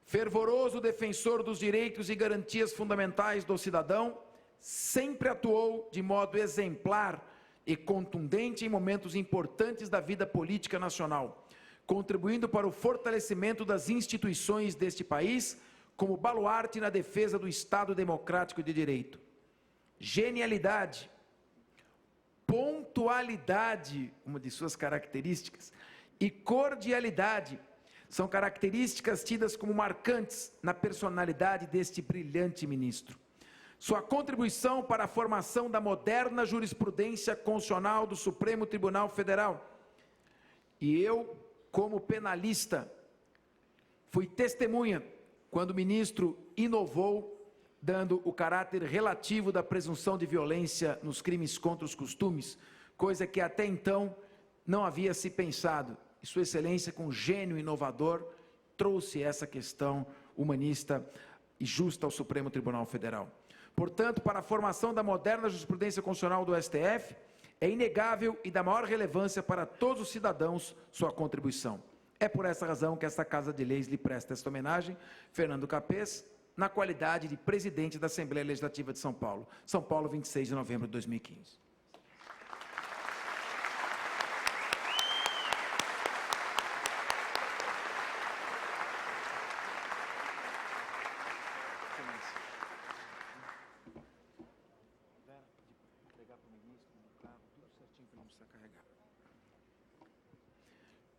Fervoroso defensor dos direitos e garantias fundamentais do cidadão, sempre atuou de modo exemplar e contundente em momentos importantes da vida política nacional, contribuindo para o fortalecimento das instituições deste país como baluarte na defesa do Estado democrático de direito. Genialidade, pontualidade, uma de suas características, e cordialidade são características tidas como marcantes na personalidade deste brilhante ministro. Sua contribuição para a formação da moderna jurisprudência constitucional do Supremo Tribunal Federal. E eu, como penalista, fui testemunha quando o ministro inovou, dando o caráter relativo da presunção de violência nos crimes contra os costumes, coisa que até então não havia se pensado. E Sua Excelência, com gênio inovador, trouxe essa questão humanista e justa ao Supremo Tribunal Federal. Portanto, para a formação da moderna jurisprudência constitucional do STF, é inegável e da maior relevância para todos os cidadãos sua contribuição. É por essa razão que esta Casa de Leis lhe presta esta homenagem, Fernando Capês, na qualidade de presidente da Assembleia Legislativa de São Paulo. São Paulo, 26 de novembro de 2015.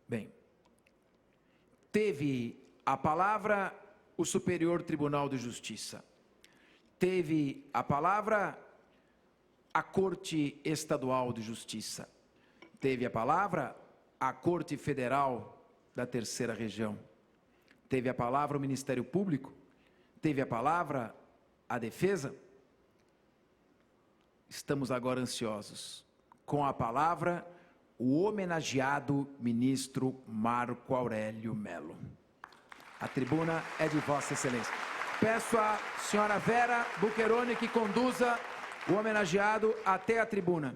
Bem, teve a palavra o Superior Tribunal de Justiça, teve a palavra a Corte Estadual de Justiça, teve a palavra a Corte Federal da Terceira Região, teve a palavra o Ministério Público, teve a palavra a Defesa. Estamos agora ansiosos com a palavra o homenageado ministro Marco Aurélio Mello. A tribuna é de Vossa Excelência. Peço à senhora Vera Bucheroni que conduza o homenageado até a tribuna.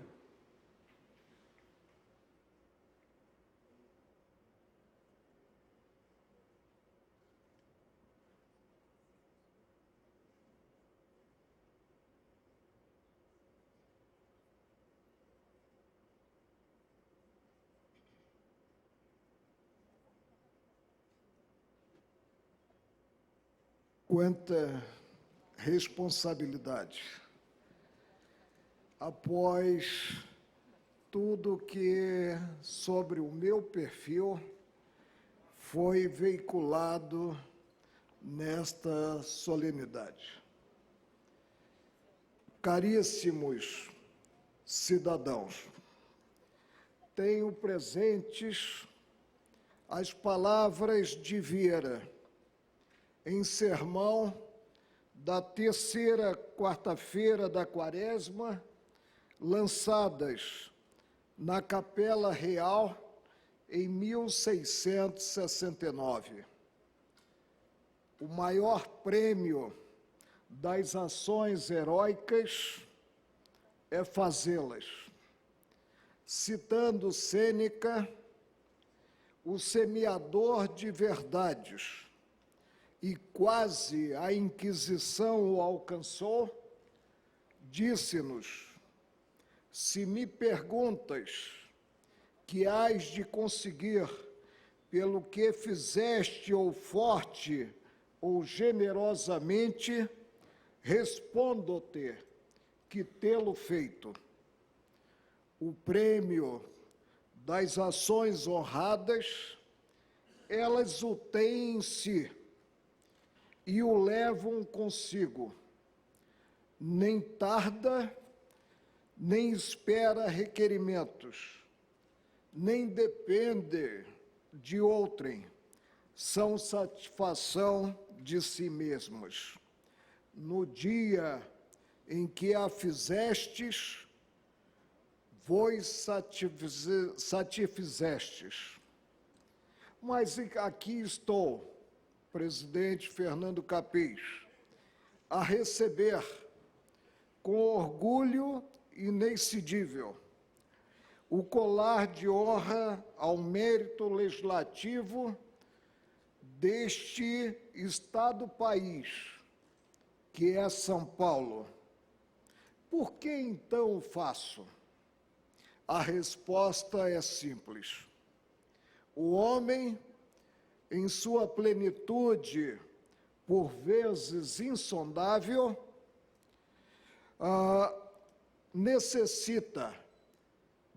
Quanta responsabilidade. Após tudo que sobre o meu perfil foi veiculado nesta solenidade. Caríssimos cidadãos, tenho presentes as palavras de Vieira, em sermão da terceira quarta-feira da Quaresma, lançadas na Capela Real em 1669. O maior prêmio das ações heróicas é fazê-las. Citando Sêneca, o semeador de verdades, e quase a Inquisição o alcançou, disse-nos: se me perguntas que hás de conseguir pelo que fizeste ou forte ou generosamente, respondo-te que tê-lo feito. O prêmio das ações honradas, elas o têm em si e o levam consigo. Nem tarda, nem espera requerimentos, nem depende de outrem, são satisfação de si mesmos. No dia em que a fizestes, vos satisfizestes. Mas aqui estou, presidente Fernando Capês, a receber com orgulho inexcedível o colar de honra ao mérito legislativo deste Estado-país, que é São Paulo. Por que então o faço? A resposta é simples. O homem, em sua plenitude, por vezes insondável, necessita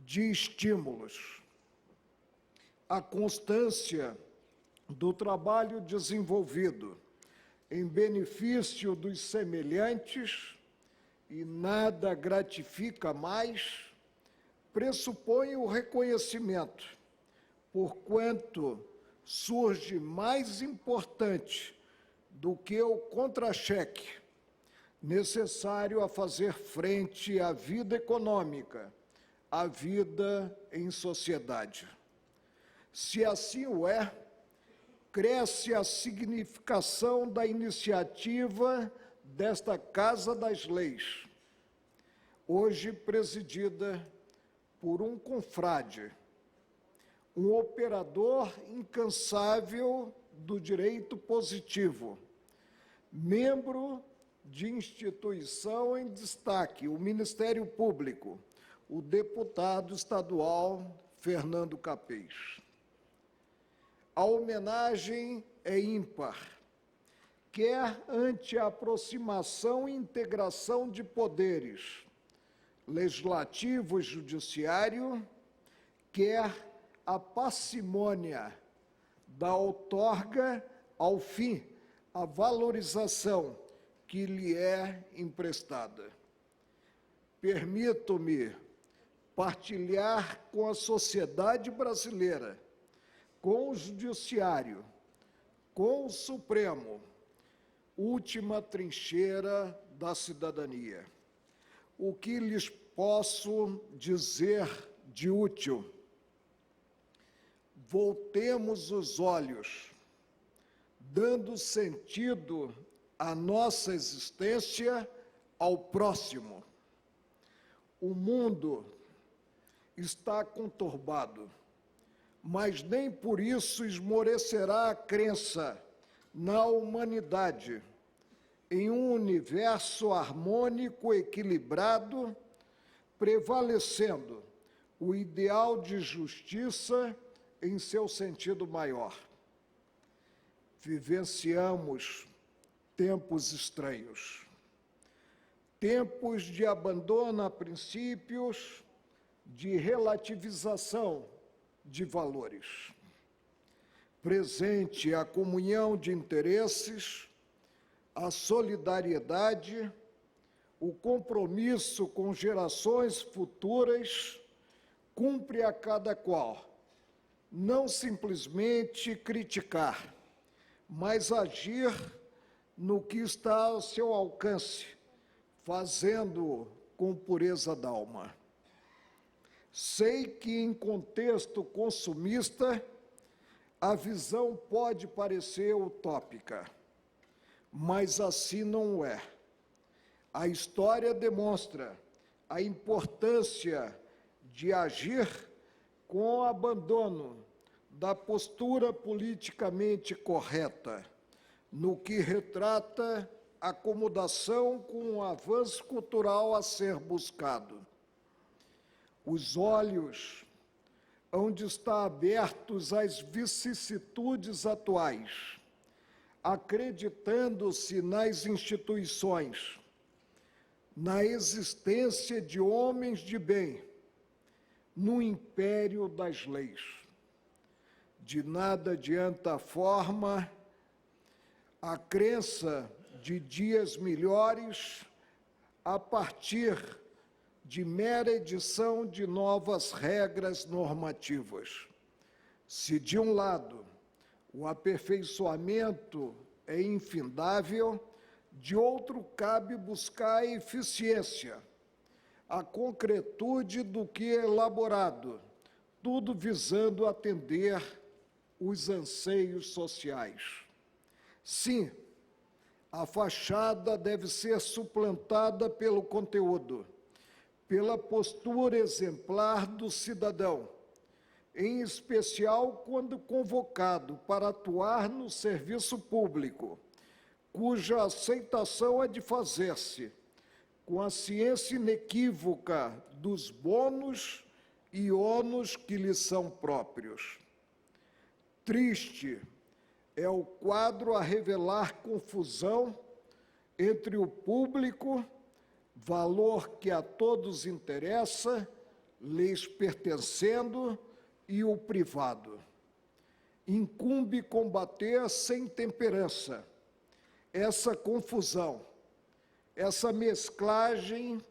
de estímulos. A constância do trabalho desenvolvido em benefício dos semelhantes, e nada gratifica mais, pressupõe o reconhecimento, porquanto surge mais importante do que o contra-cheque necessário a fazer frente à vida econômica, à vida em sociedade. Se assim o é, cresce a significação da iniciativa desta Casa das Leis, hoje presidida por um confrade, um operador incansável do direito positivo, membro de instituição em destaque, o Ministério Público, o deputado estadual Fernando Capês. A homenagem é ímpar, quer ante a aproximação e integração de poderes, legislativo e judiciário, quer a parcimônia da outorga ao fim a valorização que lhe é emprestada. Permito-me partilhar com a sociedade brasileira, com o Judiciário, com o Supremo, última trincheira da cidadania. O que lhes posso dizer de útil? Voltemos os olhos, dando sentido à nossa existência ao próximo. O mundo está conturbado, mas nem por isso esmorecerá a crença na humanidade, em um universo harmônico, equilibrado, prevalecendo o ideal de justiça em seu sentido maior. Vivenciamos tempos estranhos, tempos de abandono a princípios, de relativização de valores. Presente a comunhão de interesses, a solidariedade, o compromisso com gerações futuras, cumpre a cada qual não simplesmente criticar, mas agir no que está ao seu alcance, fazendo com pureza d'alma. Sei que, em contexto consumista, a visão pode parecer utópica, mas assim não é. A história demonstra a importância de agir com abandono da postura politicamente correta, no que retrata acomodação com o avanço cultural a ser buscado. Os olhos hão de estar abertos às vicissitudes atuais, acreditando-se nas instituições, na existência de homens de bem, no império das leis. De nada adianta a forma, a crença de dias melhores a partir de mera edição de novas regras normativas. Se, de um lado, o aperfeiçoamento é infindável, de outro cabe buscar a eficiência, a concretude do que é elaborado, tudo visando atender os anseios sociais. Sim, a fachada deve ser suplantada pelo conteúdo, pela postura exemplar do cidadão, em especial quando convocado para atuar no serviço público, cuja aceitação é de fazer-se com a ciência inequívoca dos bônus e ônus que lhe são próprios. Triste é o quadro a revelar confusão entre o público, valor que a todos interessa, lhes pertencendo e o privado. Incumbe combater sem temperança essa confusão, essa mesclagem,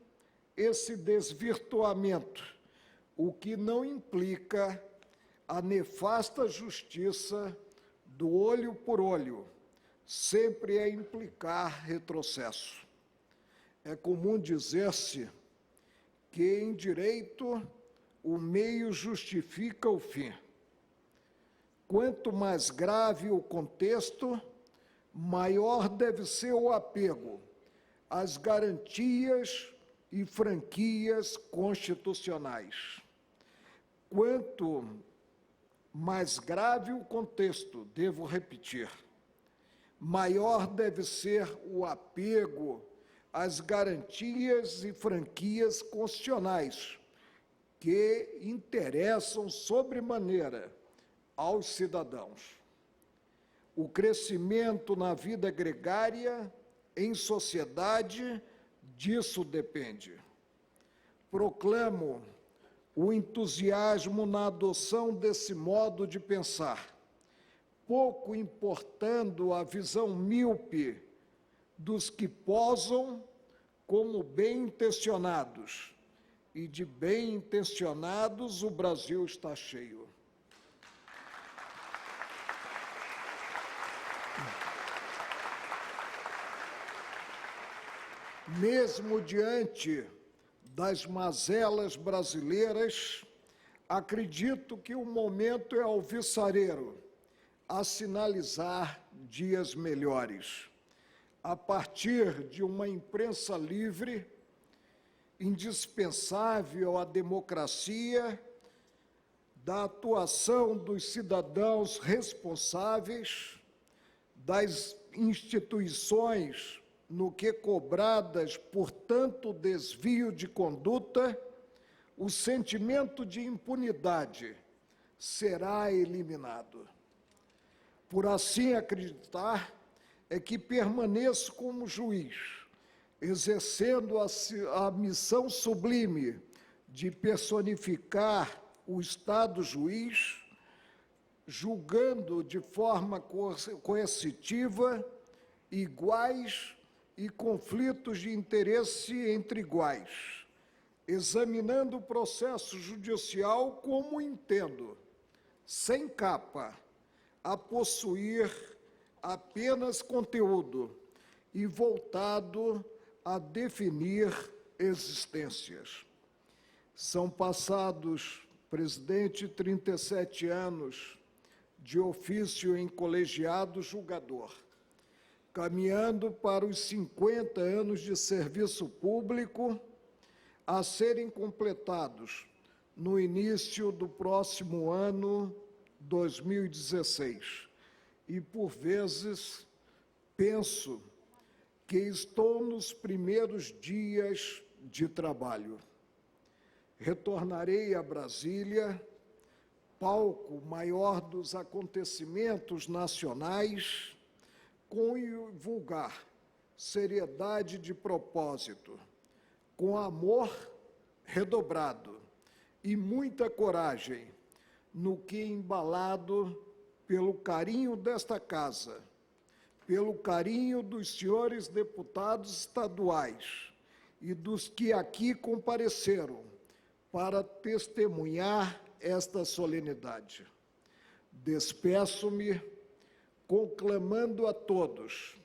esse desvirtuamento, o que não implica a nefasta justiça do olho por olho, sempre é implicar retrocesso. É comum dizer-se que, em direito, o meio justifica o fim. Quanto mais grave o contexto, maior deve ser o apego às garantias e franquias constitucionais. Quanto mais grave o contexto, devo repetir, maior deve ser o apego às garantias e franquias constitucionais que interessam sobremaneira aos cidadãos. O crescimento na vida gregária, em sociedade, disso depende. Proclamo o entusiasmo na adoção desse modo de pensar, pouco importando a visão míope dos que posam como bem-intencionados, e de bem-intencionados o Brasil está cheio. Mesmo diante das mazelas brasileiras, acredito que o momento é alvissareiro a sinalizar dias melhores. A partir de uma imprensa livre, indispensável à democracia, da atuação dos cidadãos responsáveis, das instituições no que cobradas por tanto desvio de conduta, o sentimento de impunidade será eliminado. Por assim acreditar, é que permaneço como juiz, exercendo a missão sublime de personificar o Estado juiz, julgando de forma coercitiva iguais e conflitos de interesse entre iguais, examinando o processo judicial como entendo, sem capa, a possuir apenas conteúdo e voltado a definir existências. São passados, presidente, 37 anos de ofício em colegiado julgador, caminhando para os 50 anos de serviço público a serem completados no início do próximo ano 2016. E, por vezes, penso que estou nos primeiros dias de trabalho. Retornarei a Brasília, palco maior dos acontecimentos nacionais, com vulgar seriedade de propósito, com amor redobrado e muita coragem, no que embalado pelo carinho desta casa, pelo carinho dos senhores deputados estaduais e dos que aqui compareceram para testemunhar esta solenidade. Despeço-me conclamando a todos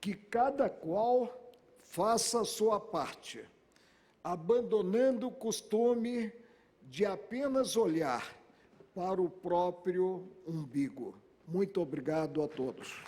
que cada qual faça a sua parte, abandonando o costume de apenas olhar para o próprio umbigo. Muito obrigado a todos.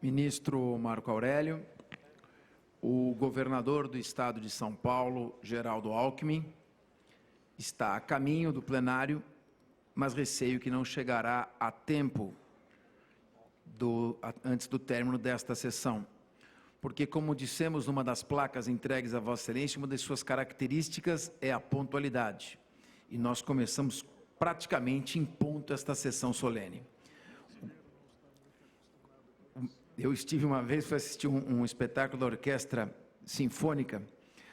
Ministro Marco Aurélio, o governador do estado de São Paulo, Geraldo Alckmin, está a caminho do plenário, mas receio que não chegará a tempo antes do término desta sessão. Porque, como dissemos numa das placas entregues a Vossa Excelência, uma das suas características é a pontualidade. E nós começamos praticamente em ponto esta sessão solene. Eu estive uma vez, fui assistir um espetáculo da Orquestra Sinfônica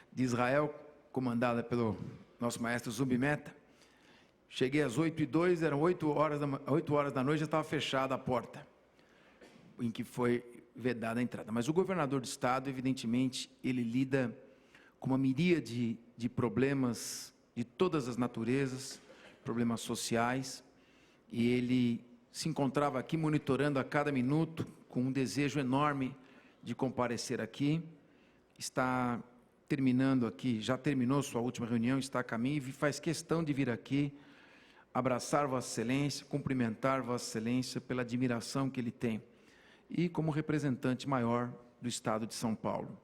de Israel, comandada pelo nosso maestro Zumbi Mehta. Cheguei às 8h02, eram 8 horas da noite, já estava fechada a porta, em que foi vedada a entrada. Mas o governador do estado, evidentemente, ele lida com uma miríade de problemas de todas as naturezas, problemas sociais, e ele se encontrava aqui monitorando a cada minuto, com um desejo enorme de comparecer aqui, está terminando aqui, já terminou sua última reunião, está a caminho e faz questão de vir aqui, abraçar Vossa Excelência, cumprimentar Vossa Excelência pela admiração que ele tem, e como representante maior do Estado de São Paulo.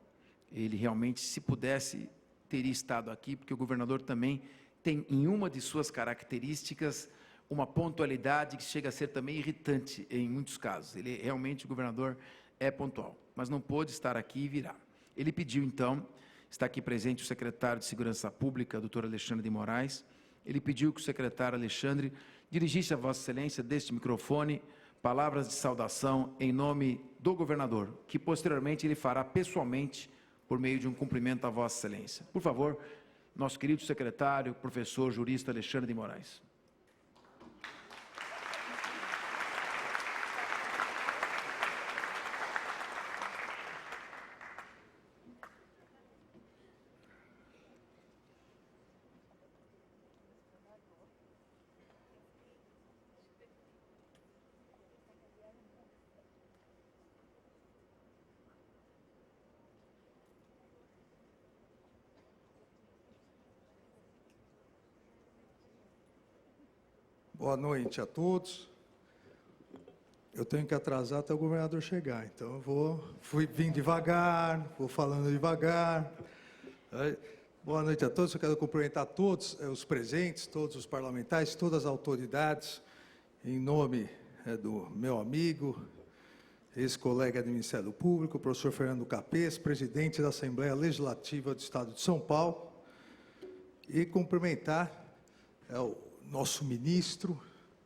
Ele realmente, se pudesse, teria estado aqui, porque o governador também tem, em uma de suas características, uma pontualidade que chega a ser também irritante em muitos casos. Ele realmente, o governador, é pontual, mas não pôde estar aqui e virá. Ele pediu, então, está aqui presente o secretário de Segurança Pública, doutor Alexandre de Moraes, ele pediu que o secretário Alexandre dirigisse a Vossa Excelência deste microfone palavras de saudação em nome do governador, que posteriormente ele fará pessoalmente por meio de um cumprimento a Vossa Excelência. Por favor, nosso querido secretário, professor, jurista Alexandre de Moraes. Boa noite a todos. Eu tenho que atrasar até o governador chegar, então eu vim devagar, vou falando devagar. Boa noite a todos, eu quero cumprimentar todos os presentes, todos os parlamentares, todas as autoridades, em nome do meu amigo, ex-colega do Ministério Público, o professor Fernando Capês, presidente da Assembleia Legislativa do Estado de São Paulo, e cumprimentar o nosso ministro,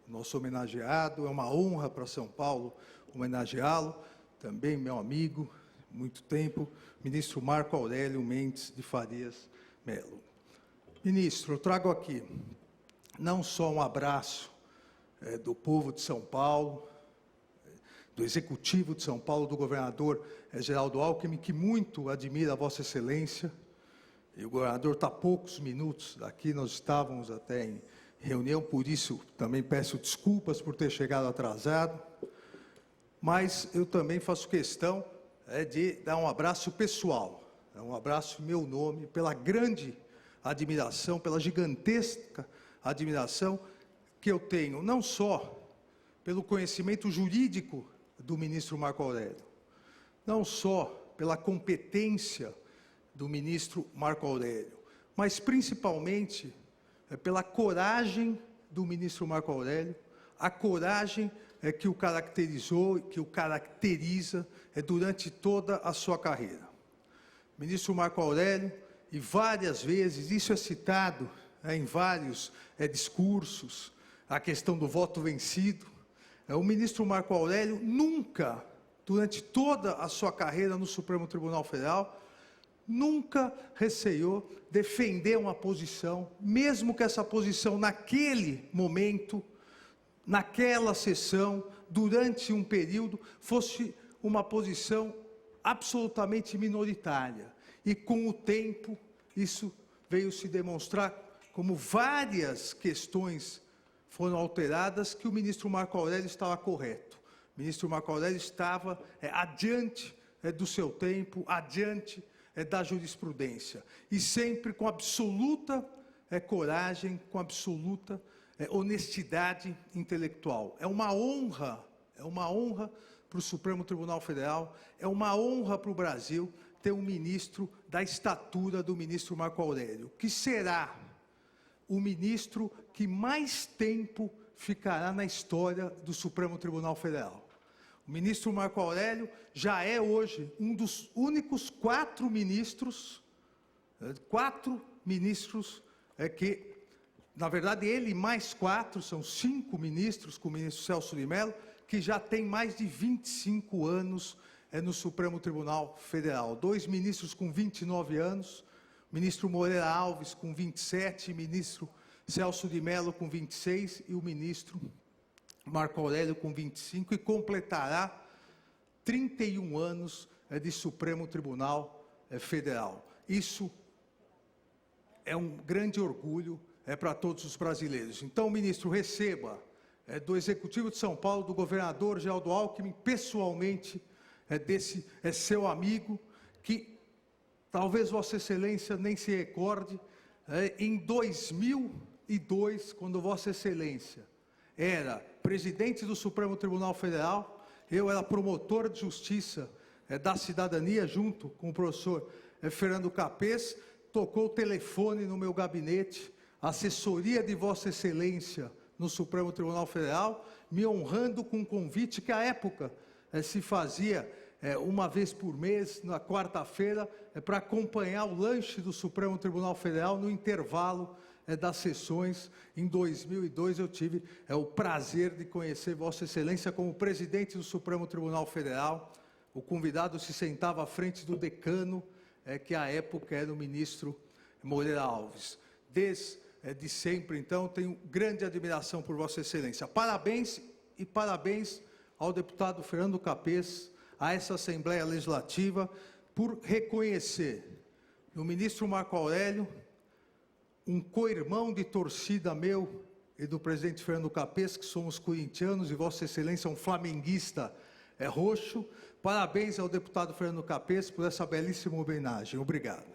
nosso homenageado. É uma honra para São Paulo homenageá-lo, também meu amigo, muito tempo, ministro Marco Aurélio Mendes de Farias Melo. Ministro, eu trago aqui não só um abraço do povo de São Paulo, do Executivo de São Paulo, do governador Geraldo Alckmin, que muito admira Vossa Excelência, e o governador está a poucos minutos daqui, nós estávamos até em reunião, por isso também peço desculpas por ter chegado atrasado, mas eu também faço questão de dar um abraço pessoal, um abraço em meu nome, pela grande admiração, pela gigantesca admiração que eu tenho, não só pelo conhecimento jurídico do ministro Marco Aurélio, não só pela competência do ministro Marco Aurélio, mas principalmente pela coragem do ministro Marco Aurélio, a coragem que o caracterizou, que o caracteriza durante toda a sua carreira. O ministro Marco Aurélio, e várias vezes, isso é citado em vários discursos, a questão do voto vencido, o ministro Marco Aurélio nunca, durante toda a sua carreira no Supremo Tribunal Federal, nunca receou defender uma posição, mesmo que essa posição naquele momento, naquela sessão, durante um período, fosse uma posição absolutamente minoritária. E com o tempo, isso veio se demonstrar como várias questões foram alteradas, que o ministro Marco Aurélio estava correto. O ministro Marco Aurélio estava adiante do seu tempo, adiante da jurisprudência, e sempre com absoluta coragem, com absoluta honestidade intelectual. É uma honra para o Supremo Tribunal Federal. É uma honra para o Brasil ter um ministro da estatura do ministro Marco Aurélio, que será o ministro que mais tempo ficará na história do Supremo Tribunal Federal. O ministro Marco Aurélio já é hoje um dos únicos 4 ministros que, na verdade, ele mais 4, são 5 ministros, com o ministro Celso de Mello, que já tem mais de 25 anos no Supremo Tribunal Federal. 2 ministros com 29 anos, o ministro Moreira Alves com 27, o ministro Celso de Mello com 26 e o ministro Marco Aurélio com 25, e completará 31 anos de Supremo Tribunal Federal. Isso é um grande orgulho para todos os brasileiros. Então, ministro, receba do Executivo de São Paulo, do governador Geraldo Alckmin, pessoalmente, desse seu amigo, que talvez Vossa Excelência nem se recorde, em 2002, quando Vossa Excelência era presidente do Supremo Tribunal Federal, eu era promotor de justiça da cidadania, junto com o professor Fernando Capês, tocou o telefone no meu gabinete, a assessoria de Vossa Excelência no Supremo Tribunal Federal, me honrando com um convite que, à época, se fazia uma vez por mês, na quarta-feira, para acompanhar o lanche do Supremo Tribunal Federal no intervalo das sessões. Em 2002, eu tive o prazer de conhecer Vossa Excelência como presidente do Supremo Tribunal Federal. O convidado se sentava à frente do decano, que à época era o ministro Moreira Alves. Desde sempre, então, tenho grande admiração por Vossa Excelência. Parabéns e parabéns ao deputado Fernando Capês, a essa Assembleia Legislativa, por reconhecer no ministro Marco Aurélio um co-irmão de torcida meu e do presidente Fernando Capês, que somos corintianos, e Vossa Excelência é um flamenguista roxo. Parabéns ao deputado Fernando Capês por essa belíssima homenagem. Obrigado.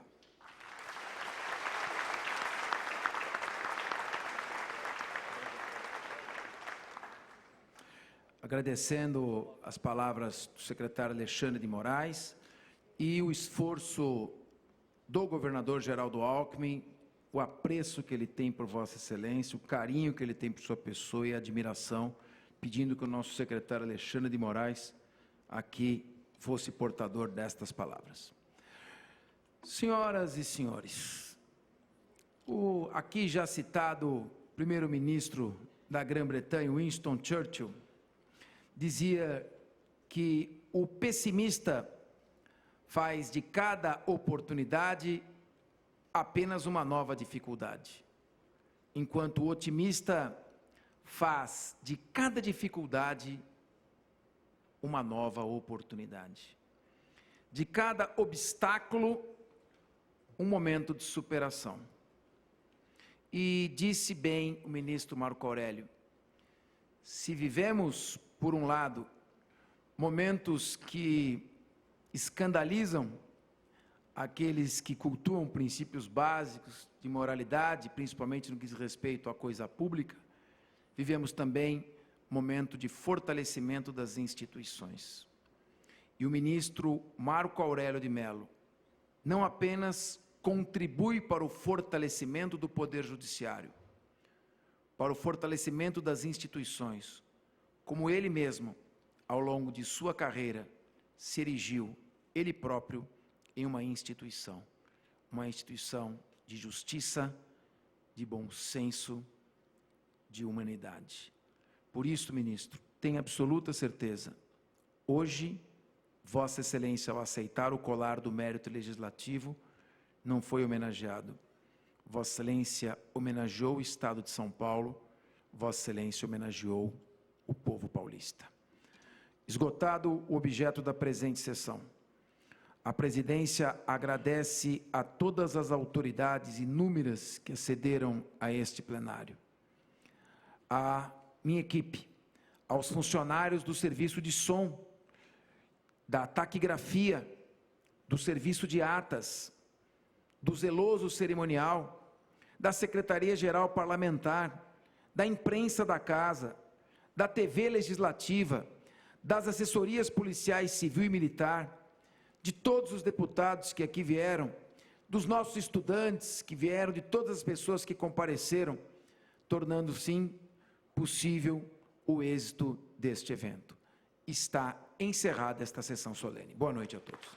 Agradecendo as palavras do secretário Alexandre de Moraes e o esforço do governador Geraldo Alckmin, o apreço que ele tem por Vossa Excelência, o carinho que ele tem por sua pessoa e a admiração, pedindo que o nosso secretário Alexandre de Moraes aqui fosse portador destas palavras. Senhoras e senhores, o aqui já citado primeiro-ministro da Grã-Bretanha, Winston Churchill, dizia que o pessimista faz de cada oportunidade apenas uma nova dificuldade, enquanto o otimista faz de cada dificuldade uma nova oportunidade. De cada obstáculo, um momento de superação. E disse bem o ministro Marco Aurélio, se vivemos, por um lado, momentos que escandalizam aqueles que cultuam princípios básicos de moralidade, principalmente no que diz respeito à coisa pública, vivemos também momento de fortalecimento das instituições. E o ministro Marco Aurélio de Mello não apenas contribui para o fortalecimento do Poder Judiciário, para o fortalecimento das instituições, como ele mesmo, ao longo de sua carreira, se erigiu, ele próprio, em uma instituição de justiça, de bom senso, de humanidade. Por isso, ministro, tenha absoluta certeza, hoje, Vossa Excelência, ao aceitar o colar do mérito legislativo, não foi homenageado. Vossa Excelência homenageou o Estado de São Paulo, Vossa Excelência homenageou o povo paulista. Esgotado o objeto da presente sessão, a presidência agradece a todas as autoridades inúmeras que acederam a este plenário, a minha equipe, aos funcionários do serviço de som, da taquigrafia, do serviço de atas, do zeloso cerimonial, da Secretaria-Geral Parlamentar, da imprensa da Casa, da TV Legislativa, das assessorias policiais civil e militar, de todos os deputados que aqui vieram, dos nossos estudantes que vieram, de todas as pessoas que compareceram, tornando, sim, possível o êxito deste evento. Está encerrada esta sessão solene. Boa noite a todos.